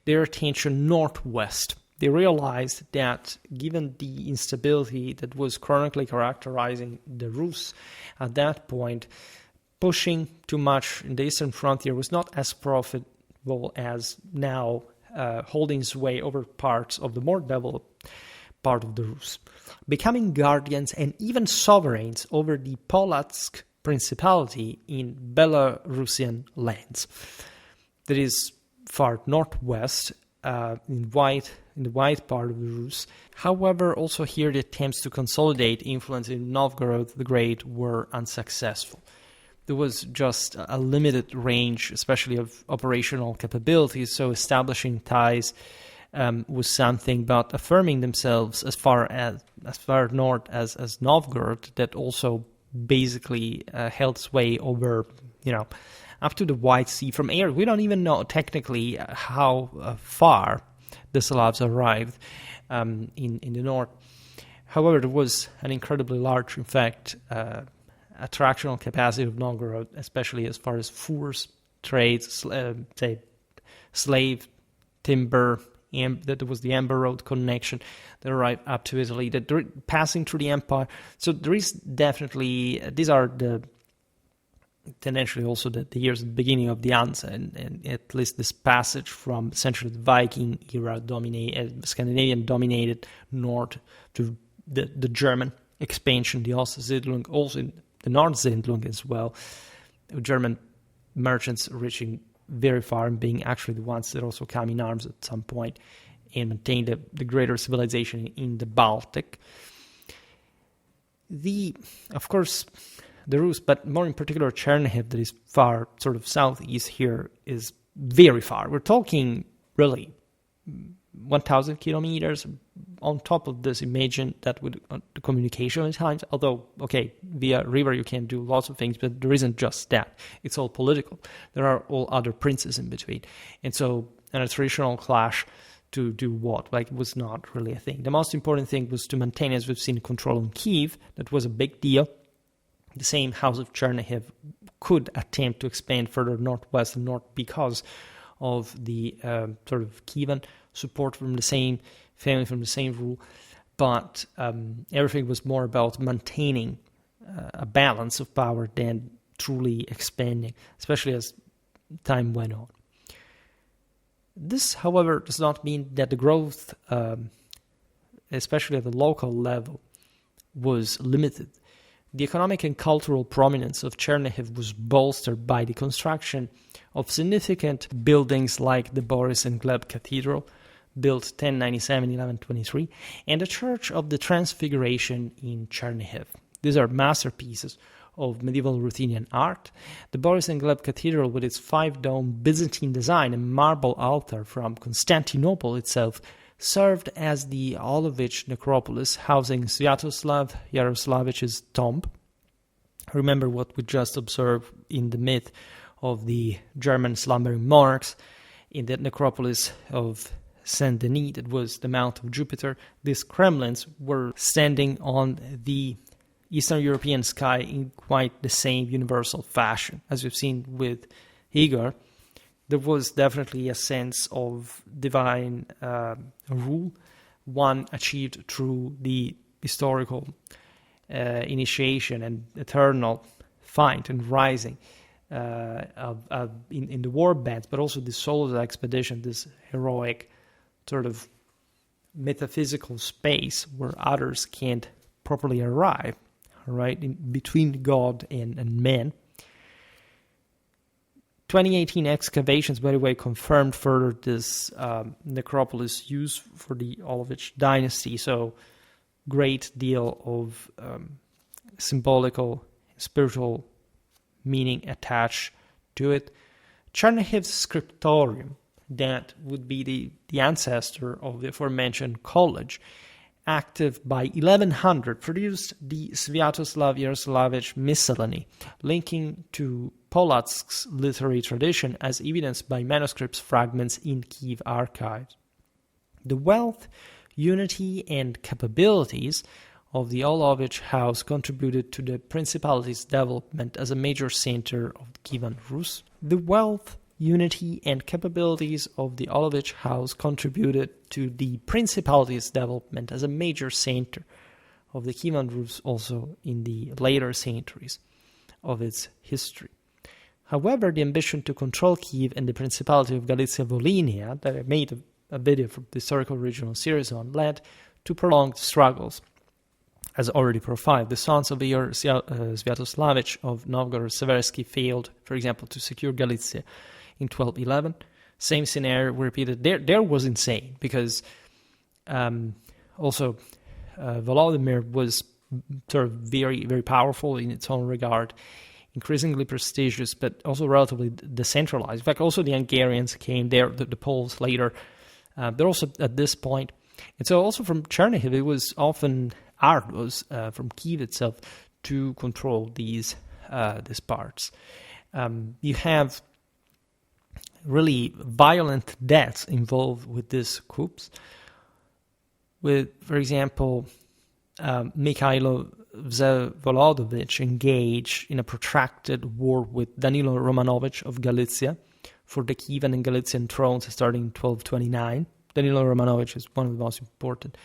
their attention northwest. They realized that given the instability that was chronically characterizing the Rus at that point, pushing too much in the eastern frontier was not as profitable as now holding sway over parts of the more developed part of the Rus, becoming guardians and even sovereigns over the Polotsk Principality in Belarusian lands. That is far northwest, in the white part of the Rus. However, also here the attempts to consolidate influence in Novgorod the Great were unsuccessful. There was just a limited range, especially of operational capabilities, so establishing ties was something, but affirming themselves as far north as Novgorod, that also basically held sway over, up to the White Sea. From air, we don't even know technically how far the Slavs arrived in the north. However, there was an incredibly large, in fact, attractional capacity of Novgorod, especially as far as furs, trades, say slave, timber, that there was the Amber Road connection that arrived up to Italy, that passing through the empire. So there is definitely, these are the tendentially also the years at the beginning of the Hansa, and at least this passage from essentially the Viking era Scandinavian dominated north to the German expansion, the Ostsiedlung, also in the Nordsiedlung as well, German merchants reaching very far and being actually the ones that also come in arms at some point and maintain the greater civilization in the Baltic. Of course, the Rus, but more in particular Chernihiv, that is far sort of southeast here, is very far. We're talking really 1,000 kilometers. On top of this, imagine that with the communication at times, although, okay, via river you can do lots of things, but there isn't just that. It's all political. There are all other princes in between. And so, a traditional clash to do what? Like, it was not really a thing. The most important thing was to maintain, as we've seen, control on Kiev. That was a big deal. The same House of Chernihiv could attempt to expand further northwest and north because of the sort of Kievan support from the same family, from the same rule, but everything was more about maintaining a balance of power than truly expanding, especially as time went on. This, however, does not mean that the growth, especially at the local level, was limited. The economic and cultural prominence of Chernihiv was bolstered by the construction of significant buildings like the Boris and Gleb Cathedral, built 1097-1123, and the Church of the Transfiguration in Chernihiv. These are masterpieces of medieval Ruthenian art. The Boris and Gleb Cathedral, with its 5-dome Byzantine design and marble altar from Constantinople itself, served as the Olovich necropolis, housing Sviatoslav Yaroslavich's tomb. Remember what we just observed in the myth of the German slumbering monarchs. In that necropolis of Saint Denis, that was the Mount of Jupiter, these Kremlins were standing on the Eastern European sky in quite the same universal fashion. As we've seen with Igor, there was definitely a sense of divine rule, one achieved through the historical initiation and eternal fight and rising in the war bands, but also the solo expedition, this heroic sort of metaphysical space where others can't properly arrive, right, in between God and man. 2018 excavations, by the way, confirmed further this necropolis used for the Olovich dynasty, so great deal of symbolical, spiritual meaning attached to it. Chernihiv's scriptorium, that would be the ancestor of the aforementioned college, active by 1100, produced the Sviatoslav Yaroslavich miscellany, linking to Polack's literary tradition as evidenced by manuscripts fragments in Kiev archives. The wealth, unity, and capabilities of the Olovich house contributed to the Principality's development as a major center of the Kievan Rus. The wealth, unity, and capabilities of the Olovich house contributed to the Principality's development as a major center of the Kievan Rus also in the later centuries of its history. However, the ambition to control Kiev and the Principality of Galicia-Volhynia, that I made a video for the historical regional series on, led to prolonged struggles. As already profiled, the sons of Igor Sviatoslavich of Novgorod-Seversky failed, for example, to secure Galicia in 1211. Same scenario repeated. There was insane, because also Volodymyr was sort of very, very powerful in its own regard, increasingly prestigious, but also relatively decentralized. In fact, also the Hungarians came there, the Poles later but also at this point. And so also from Chernihiv, it was often arduous from Kiev itself to control these parts. You have really violent deaths involved with these coups, with, for example, Mikhailo Vsevolodovich engaged in a protracted war with Danilo Romanovich of Galicia for the Kievan and Galician thrones starting in 1229. Danilo Romanovich is one of the most important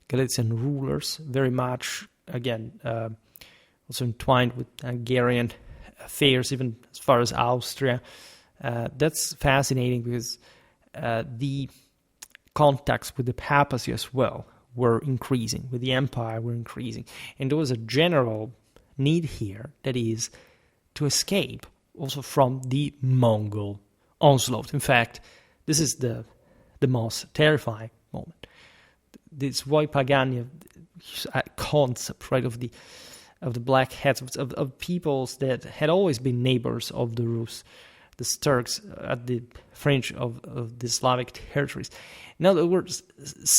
Galician rulers, very much, again, also entwined with Hungarian affairs, even as far as Austria. That's fascinating because the contacts with the papacy as well were increasing, with the empire were increasing. And there was a general need here, that is, to escape also from the Mongol onslaught. In fact, this is the most terrifying moment. This Voipagania concept, right, of the Black Hats, of peoples that had always been neighbors of the Rus, the Turks at the fringe of the Slavic territories. In other words,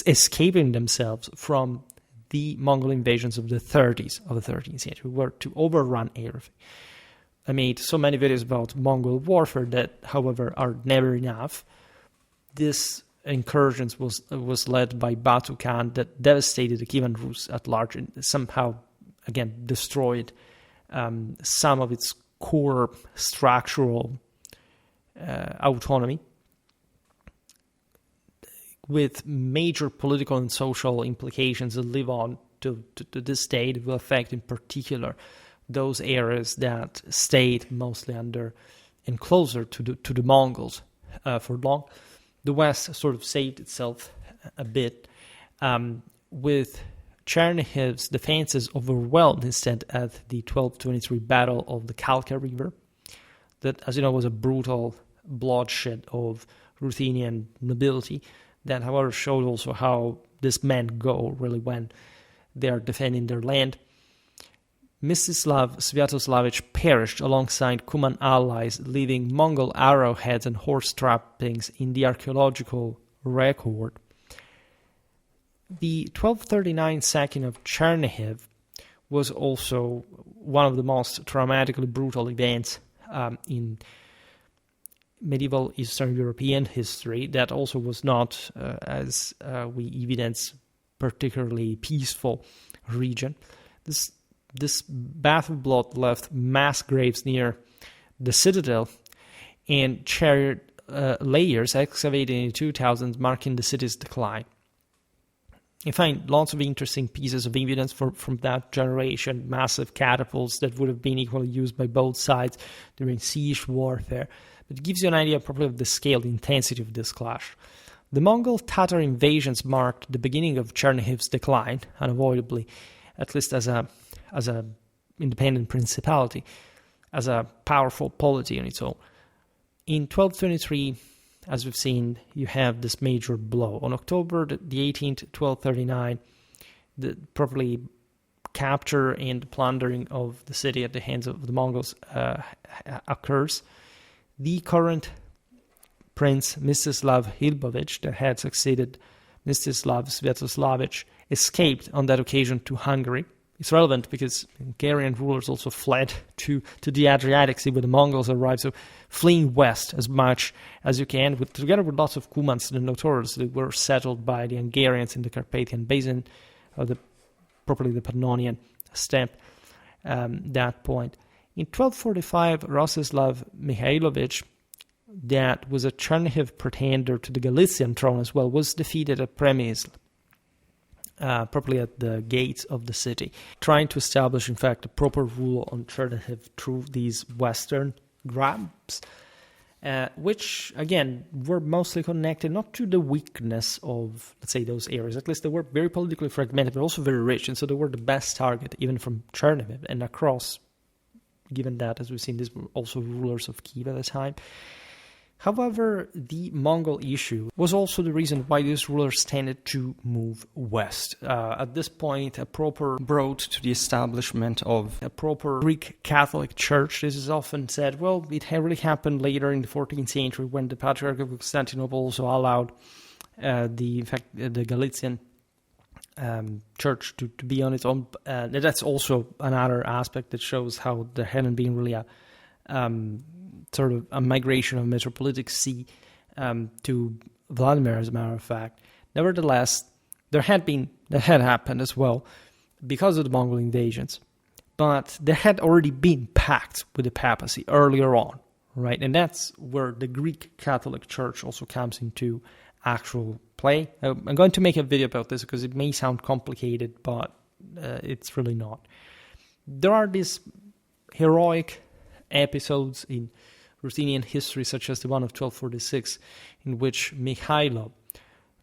escaping themselves from the Mongol invasions of the 30s of the 13th century, were to overrun everything. I made so many videos about Mongol warfare that, however, are never enough. This incursions was led by Batu Khan that devastated the Kievan Rus at large and somehow, again, destroyed some of its core structural autonomy, with major political and social implications that live on to this day. It will affect in particular those areas that stayed mostly under and closer to the Mongols for long. The West sort of saved itself a bit, with Chernihiv's defenses overwhelmed instead at the 1223 Battle of the Kalka River. That, as you know, was a brutal bloodshed of Ruthenian nobility that, however, showed also how this men go really when they are defending their land. Mstislav Sviatoslavich perished alongside Kuman allies, leaving Mongol arrowheads and horse trappings in the archaeological record. The 1239 sacking of Chernihiv was also one of the most traumatically brutal events in medieval Eastern European history. That also was not, as we evidence, particularly peaceful region. This bath of blood left mass graves near the citadel and chariot layers excavated in the 2000s, marking the city's decline. You find lots of interesting pieces of evidence from that generation, massive catapults that would have been equally used by both sides during siege warfare. But it gives you an idea probably of the scale, the intensity of this clash. The Mongol-Tatar invasions marked the beginning of Chernihiv's decline, unavoidably, at least as a independent principality, as a powerful polity on its own. In 1223, as we've seen, you have this major blow. On October the 18th, 1239, the probably capture and plundering of the city at the hands of the Mongols occurs. The current prince, Mstislav Hilbovich, that had succeeded Mstislav Sviatoslavich, escaped on that occasion to Hungary. It's relevant because Hungarian rulers also fled to the Adriatic Sea when the Mongols arrived, so fleeing west as much as you can, together with lots of Cumans, the notorious, that were settled by the Hungarians in the Carpathian Basin, properly the Pannonian steppe, that point. In 1245, Rostislav Mihailovich, that was a Chernihiv pretender to the Galician throne as well, was defeated at Przemysl, properly at the gates of the city, trying to establish, in fact, a proper rule on Chernihiv through these western grabs, which, again, were mostly connected not to the weakness of, let's say, those areas. At least they were very politically fragmented, but also very rich, and so they were the best target, even from Chernihiv and across, given that, as we've seen, these were also rulers of Kiev at the time. However, the Mongol issue was also the reason why these rulers tended to move west. At this point, a proper road to the establishment of a proper Greek Catholic Church. This is often said, well, it really happened later in the 14th century when the Patriarch of Constantinople also allowed the Galician church to be on its own. That's also another aspect that shows how there hadn't been really a sort of a migration of metropolitic see to Vladimir, as a matter of fact. Nevertheless, that had happened as well because of the Mongol invasions, but there had already been pacts with the papacy earlier on, right? And that's where the Greek Catholic Church also comes into actual play. I'm going to make a video about this because it may sound complicated, but it's really not. There are these heroic episodes in Ruthenian history, such as the one of 1246, in which Mikhailo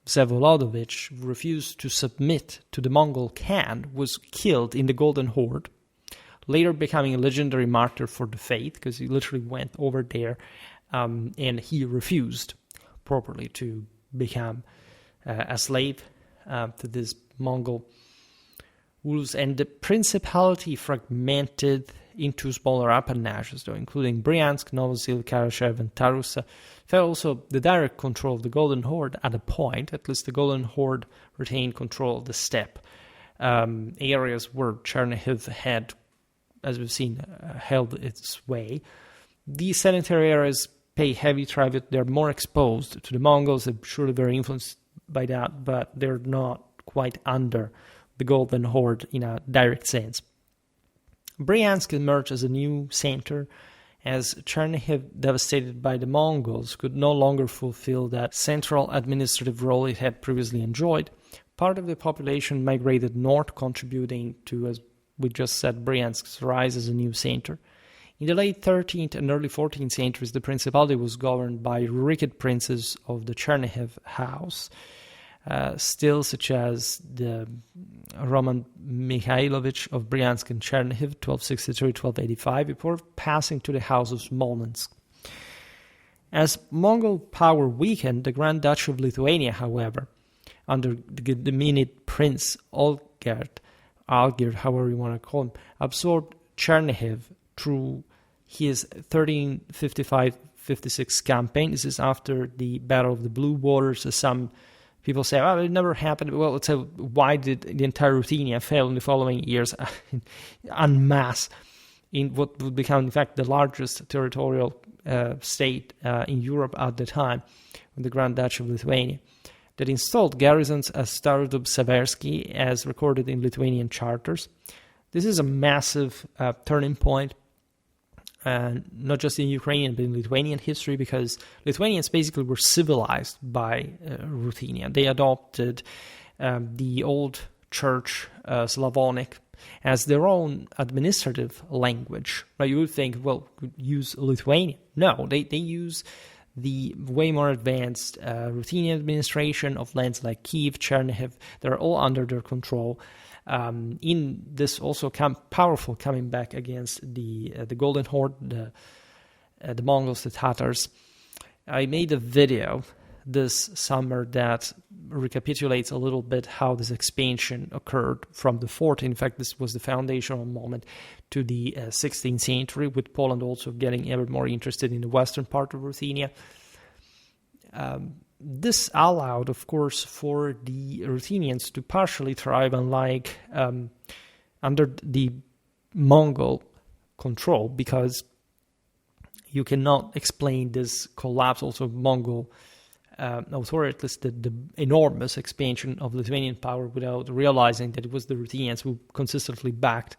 Vsevolodovich refused to submit to the Mongol Khan, was killed in the Golden Horde, later becoming a legendary martyr for the faith, because he literally went over there and he refused properly to become a slave to this Mongol wolves. And the principality fragmented into smaller appanages, though, including Bryansk, Novosil, Karashev, and Tarusa. Felt also the direct control of the Golden Horde at a point. At least the Golden Horde retained control of the steppe areas where Chernihiv had, as we've seen, held its way. These sedentary areas pay heavy tribute. They're more exposed to the Mongols. They're surely very influenced by that, but they're not quite under the Golden Horde in a direct sense. Bryansk emerged as a new center, as Chernihiv, devastated by the Mongols, could no longer fulfill that central administrative role it had previously enjoyed. Part of the population migrated north, contributing to, as we just said, Bryansk's rise as a new center. In the late 13th and early 14th centuries, the principality was governed by Rurikid princes of the Chernihiv house, still such as the Roman Mikhailovich of Bryansk and Chernihiv, 1263-1285, before passing to the house of Smolensk. As Mongol power weakened, the Grand Duchy of Lithuania, however, under the Geminid Prince Algird, however you want to call him, absorbed Chernihiv through his 1355-56 campaign. This is after the Battle of the Blue Waters. Some people say, well, it never happened. Well, let's say, why did the entire Ruthenia fail in the following years en masse in what would become, in fact, the largest territorial state in Europe at the time, the Grand Duchy of Lithuania, that installed garrisons as Novgorod-Seversky, as recorded in Lithuanian charters. This is a massive turning point, not just in Ukrainian, but in Lithuanian history, because Lithuanians basically were civilized by Ruthenia. They adopted the old church Slavonic as their own administrative language. Right? You would think, well, use Lithuanian. No, they use the way more advanced Ruthenian administration of lands like Kiev, Chernihiv. They're all under their control. In this also powerful coming back against the Golden Horde, the Mongols, the Tatars. I made a video this summer that recapitulates a little bit how this expansion occurred from the 14th. In fact, this was the foundational moment to the 16th century, with Poland also getting ever more interested in the western part of Ruthenia. This allowed, of course, for the Ruthenians to partially thrive, unlike under the Mongol control, because you cannot explain this collapse also of Mongol authority, at least the enormous expansion of Lithuanian power, without realizing that it was the Ruthenians who consistently backed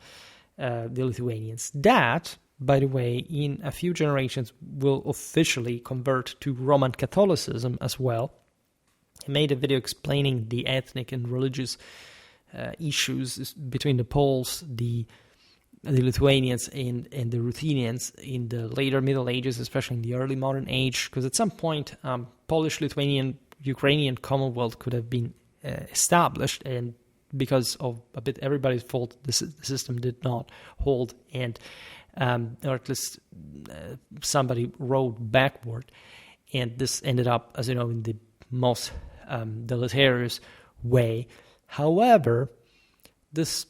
the Lithuanians. That, by the way, in a few generations will officially convert to Roman Catholicism as well. I made a video explaining the ethnic and religious issues between the Poles, the Lithuanians, and the Ruthenians in the later Middle Ages, especially in the early modern age, because at some point Polish, Lithuanian, Ukrainian Commonwealth could have been established, and because of a bit everybody's fault, the system did not hold, and or at least somebody rode backward, and this ended up, as you know, in the most deleterious way. However, this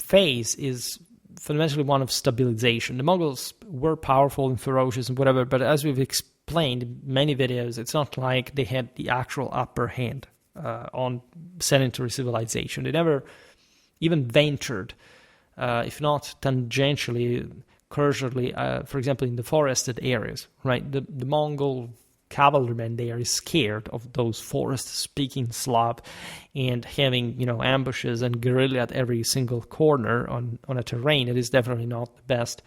phase is fundamentally one of stabilization. The Mongols were powerful and ferocious and whatever, but as we've explained in many videos, it's not like they had the actual upper hand on sedentary civilization. They never even ventured, if not tangentially, cursorily, for example, in the forested areas, right? The Mongol cavalryman there is scared of those forest-speaking Slav and having, ambushes and guerrilla at every single corner on a terrain. It is definitely not the best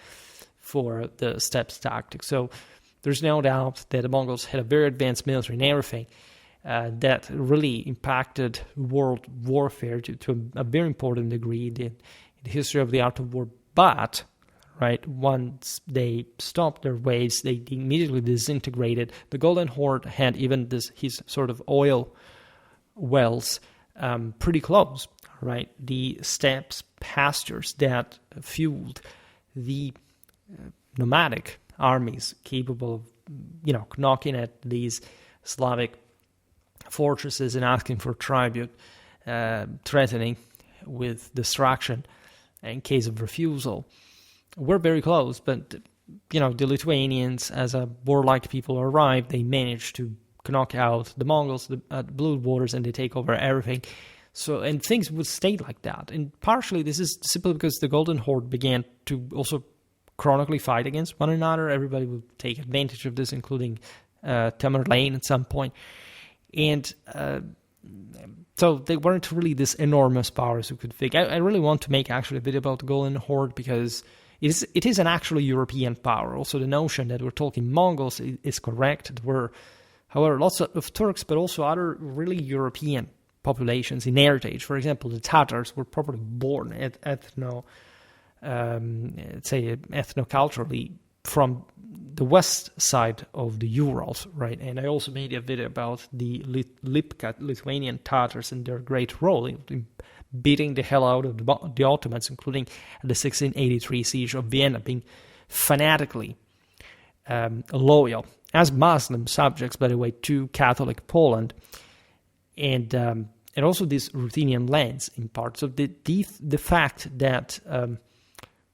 for the steppes tactic. So there's no doubt that the Mongols had a very advanced military and everything that really impacted world warfare to a very important degree in the history of the art of war. But, right, once they stopped their ways, they immediately disintegrated. The Golden Horde had even his sort of oil wells pretty close, right? The steppes pastures that fueled the nomadic armies capable of, knocking at these Slavic fortresses and asking for tribute, threatening with destruction in case of refusal. We're very close, but, the Lithuanians, as a warlike people, arrived. They managed to knock out the Mongols at Blue Waters, and they take over everything. So, and things would stay like that. And partially, this is simply because the Golden Horde began to also chronically fight against one another. Everybody would take advantage of this, including Tamerlane at some point. And so they weren't really this enormous powers who could think. I really want to make actually a video about the Golden Horde because it is an actually European power. Also, the notion that we're talking Mongols is correct. There were, however, lots of Turks, but also other really European populations in heritage. For example, the Tatars were probably born ethnoculturally from the west side of the Urals, right? And I also made a video about the Lithuanian Tatars and their great role in beating the hell out of the Ottomans, including the 1683 siege of Vienna, being fanatically loyal as Muslim subjects, by the way, to Catholic Poland, and also these Ruthenian lands in parts of the fact that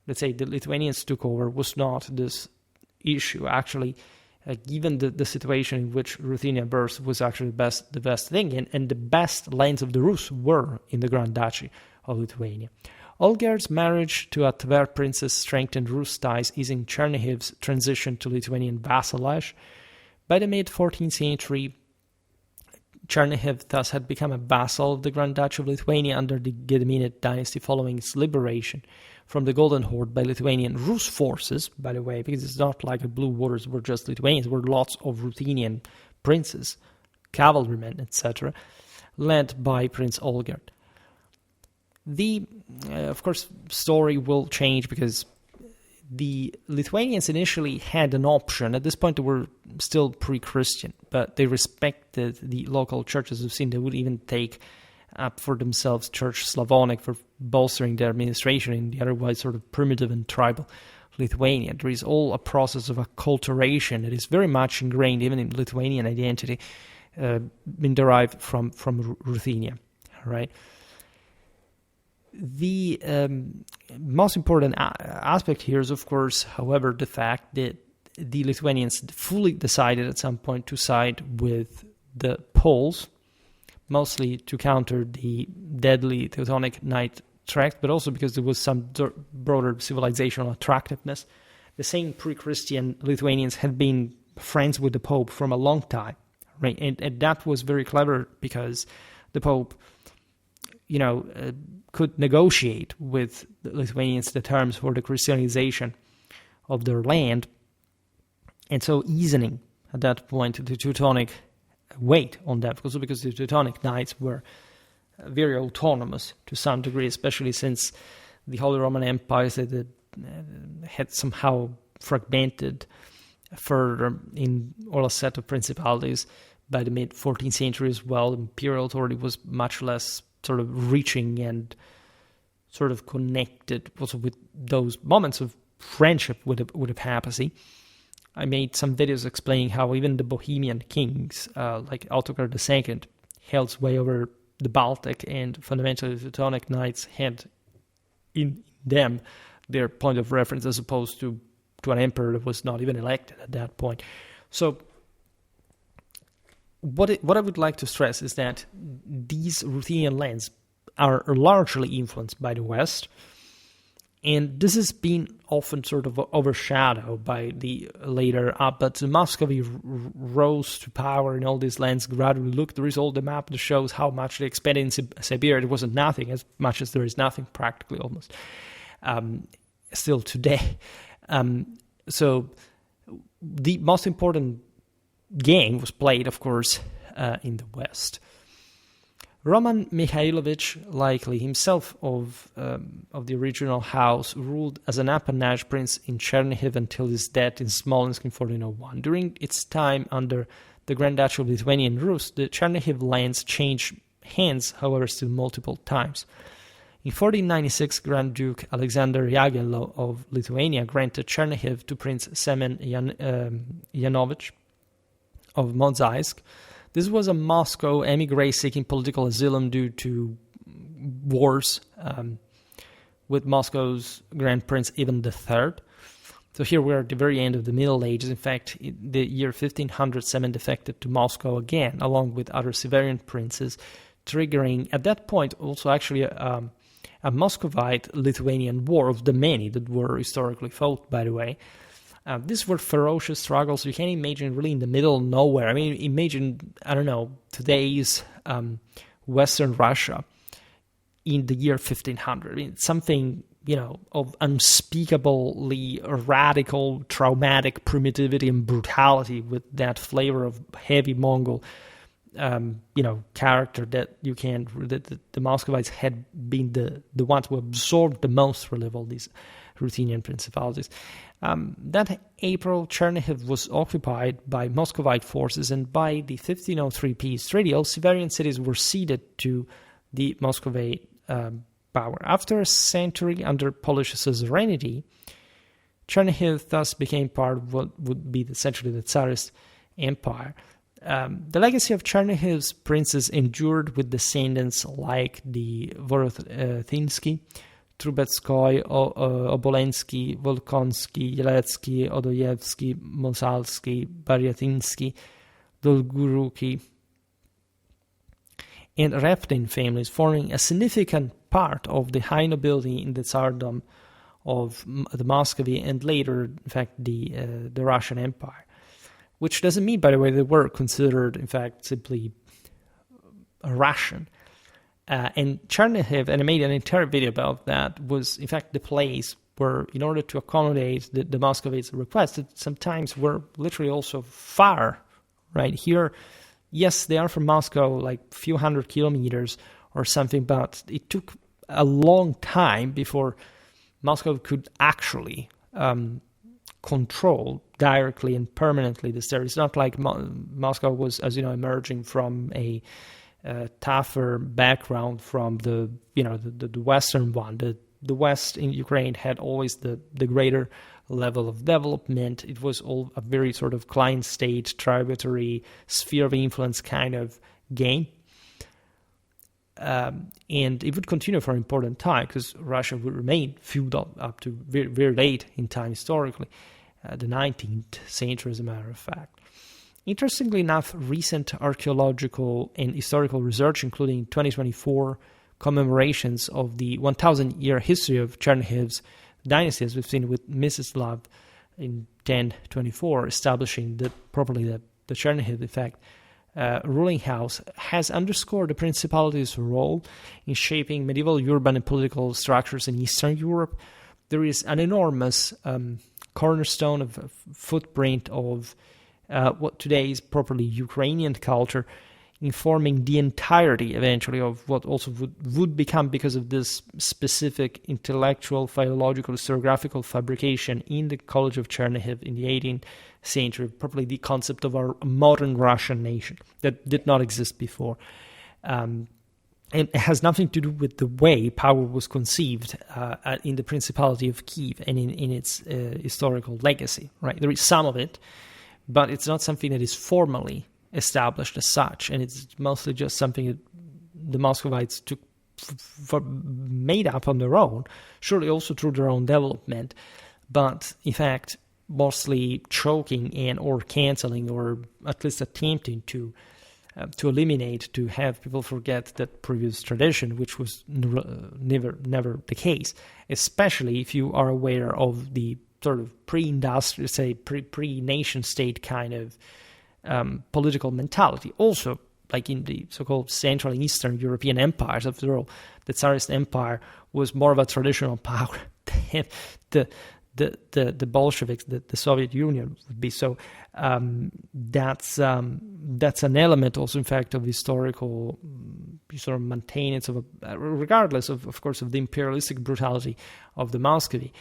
let's say the Lithuanians took over was not this issue. Actually, given the situation in which Ruthenia burst was actually the best thing, and the best lands of the Rus were in the Grand Duchy of Lithuania. Olgierd's marriage to a Tver princess strengthened Rus ties, easing Chernihiv's transition to Lithuanian vassalage. By the mid-14th century, Chernihiv thus had become a vassal of the Grand Duchy of Lithuania under the Gedaminid dynasty following its liberation from the Golden Horde by Lithuanian Rus forces, by the way, because it's not like the Blue Waters were just Lithuanians, there were lots of Ruthenian princes, cavalrymen, etc., led by Prince Olgierd. The, of course, story will change because the Lithuanians initially had an option. At this point, they were still pre-Christian, but they respected the local churches. We've seen they would even take up for themselves Church Slavonic for bolstering their administration in the otherwise sort of primitive and tribal Lithuania. There is all a process of acculturation that is very much ingrained even in Lithuanian identity, been derived from Ruthenia, right? The most important aspect here is, of course, however, the fact that the Lithuanians fully decided at some point to side with the Poles, mostly to counter the deadly Teutonic Knight tract, but also because there was some broader civilizational attractiveness. The same pre-Christian Lithuanians had been friends with the Pope from a long time, right? And that was very clever because the Pope, could negotiate with the Lithuanians the terms for the Christianization of their land, and so easing at that point the Teutonic weight on that, also because the Teutonic Knights were very autonomous to some degree, especially since the Holy Roman Empire had somehow fragmented further in all a set of principalities by the mid-14th century as well. Imperial authority was much less sort of reaching and sort of connected also with those moments of friendship with the papacy. I made some videos explaining how even the Bohemian kings, like Ottokar II, held sway over the Baltic, and fundamentally the Teutonic Knights had in them their point of reference as opposed to an emperor that was not even elected at that point. So what I would like to stress is that these Ruthenian lands are largely influenced by the West, and this has been often sort of overshadowed by the later Abbads. Muscovy rose to power in all these lands gradually. Look, there is all the map that shows how much they expanded in Siberia. It wasn't nothing, as much as there is nothing practically almost still today. So the most important game was played, of course, in the West. Roman Mikhailovich, likely himself of the original house, ruled as an appanage prince in Chernihiv until his death in Smolensk in 1401. During its time under the Grand Duchy of Lithuania and Rus, the Chernihiv lands changed hands, however, still multiple times. In 1496, Grand Duke Alexander Yagello of Lithuania granted Chernihiv to Prince Semen Yanovich of Mozaisk. This was a Moscow emigre seeking political asylum due to wars with Moscow's Grand Prince Ivan III. So here we are at the very end of the Middle Ages. In fact, in the year 1500, Semen defected to Moscow again, along with other Severian princes, triggering at that point also actually a Muscovite-Lithuanian war of the many that were historically fought, by the way. These were ferocious struggles. You can imagine really in the middle of nowhere. I mean, imagine, I don't know, today's Western Russia in the year 1500. I mean, something, of unspeakably radical, traumatic primitivity and brutality with that flavor of heavy Mongol, character that the Muscovites had been the ones who absorbed the most really of all these Ruthenian principalities. That April, Chernihiv was occupied by Muscovite forces, and by the 1503 peace treaty, all Severian cities were ceded to the Muscovite power. After a century under Polish suzerainty, Chernihiv thus became part of what would be essentially the Tsarist Empire. The legacy of Chernihiv's princes endured with descendants like the Vorothinsky, Trubetskoy, Obolensky, Volkonsky, Yeletsky, Odoyevsky, Mosalsky, Baryatinsky, Dolgoruki, and Reptin families, forming a significant part of the high nobility in the Tsardom of the Muscovy and later, in fact, the Russian Empire. Which doesn't mean, by the way, they were considered, in fact, simply Russian. And Chernihiv, and I made an entire video about that, was in fact the place where, in order to accommodate the Muscovites' requests, that sometimes were literally also far, right? Here, yes, they are from Moscow, like a few hundred kilometers or something, but it took a long time before Moscow could actually control directly and permanently this area. It's not like Moscow was, as you know, emerging from a tougher background from the Western one. The West in Ukraine had always the greater level of development. It was all a very sort of client state, tributary, sphere of influence kind of game. And it would continue for an important time because Russia would remain feudal up to very, very late in time historically, the 19th century as a matter of fact. Interestingly enough, recent archaeological and historical research, including 2024 commemorations of the 1,000-year history of Chernihiv's dynasty, as we've seen with Mstislav in 1024, establishing the Chernihiv, in fact, ruling house, has underscored the Principality's role in shaping medieval urban and political structures in Eastern Europe. There is an enormous cornerstone of footprint of what today is properly Ukrainian culture, informing the entirety eventually of what also would become, because of this specific intellectual, philological, historiographical fabrication in the College of Chernihiv in the 18th century, probably the concept of our modern Russian nation that did not exist before. And it has nothing to do with the way power was conceived in the Principality of Kiev and in its historical legacy, right? There is some of it, but it's not something that is formally established as such, and it's mostly just something that the Muscovites made up on their own, surely also through their own development, but in fact mostly choking and or cancelling or at least attempting to to eliminate, to have people forget that previous tradition, which was never the case, especially if you are aware of the sort of pre-industrial, say pre-nation state kind of political mentality. Also, like in the so-called Central and Eastern European empires, after all, the Tsarist Empire was more of a traditional power than the Bolsheviks, the Soviet Union would be. So that's an element also, in fact, of historical sort of maintenance of, regardless of course, of the imperialistic brutality of the Muscovy,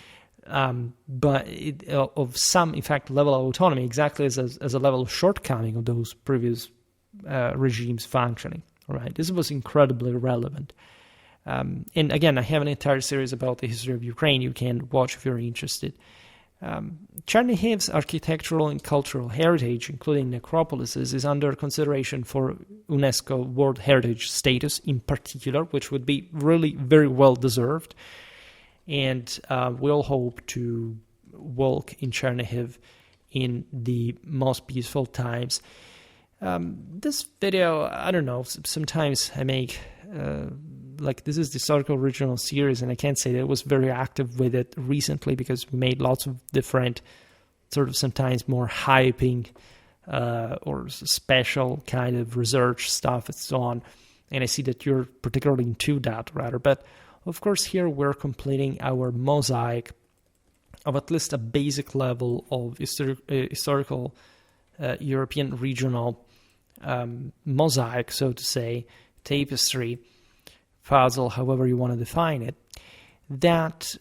but of some, in fact, level of autonomy, exactly as a level of shortcoming of those previous regimes functioning. All right, this was incredibly relevant. And again, I have an entire series about the history of Ukraine you can watch if you're interested. Chernihiv's architectural and cultural heritage, including necropolises, is under consideration for UNESCO World Heritage status in particular, which would be really very well deserved. And we all hope to walk in Chernihiv in the most peaceful times. This video, I don't know, sometimes I make... like this is the historical original series, and I can't say that I was very active with it recently because we made lots of different sort of sometimes more hyping or special kind of research stuff and so on. And I see that you're particularly into that rather. But of course here we're completing our mosaic of at least a basic level of historical European regional mosaic, so to say, tapestry, puzzle, however you want to define it, that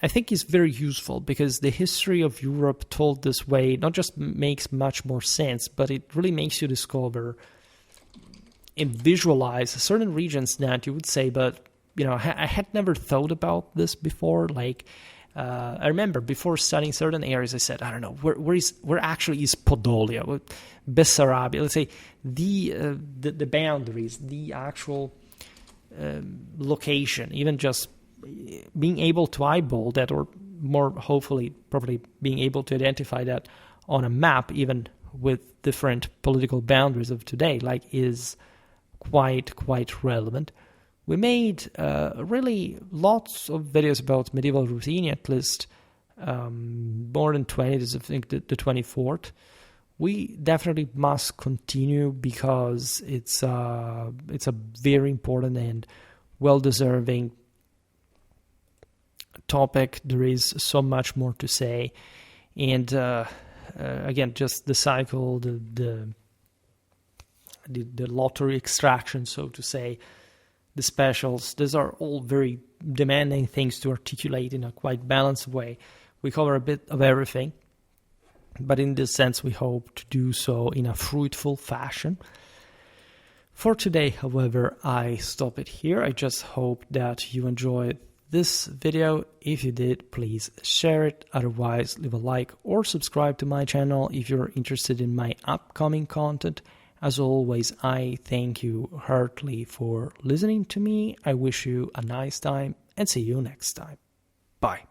I think is very useful because the history of Europe told this way not just makes much more sense, but it really makes you discover and visualize certain regions that you would say, but I had never thought about this before. Like I remember before studying certain areas, I said, I don't know, where actually is Podolia, Bessarabia, let's say the boundaries, the actual location, even just being able to eyeball that, or more hopefully probably being able to identify that on a map, even with different political boundaries of today, like is quite relevant. We made really lots of videos about medieval Ruthenia, at least more than 20, this is I think the 24th. We definitely must continue because it's a very important and well-deserving topic. There is so much more to say, and again, just the cycle, the lottery extraction, so to say, the specials. These are all very demanding things to articulate in a quite balanced way. We cover a bit of everything. But in this sense, we hope to do so in a fruitful fashion. For today, however, I stop it here. I just hope that you enjoyed this video. If you did, please share it. Otherwise, leave a like or subscribe to my channel if you're interested in my upcoming content. As always, I thank you heartily for listening to me. I wish you a nice time and see you next time. Bye.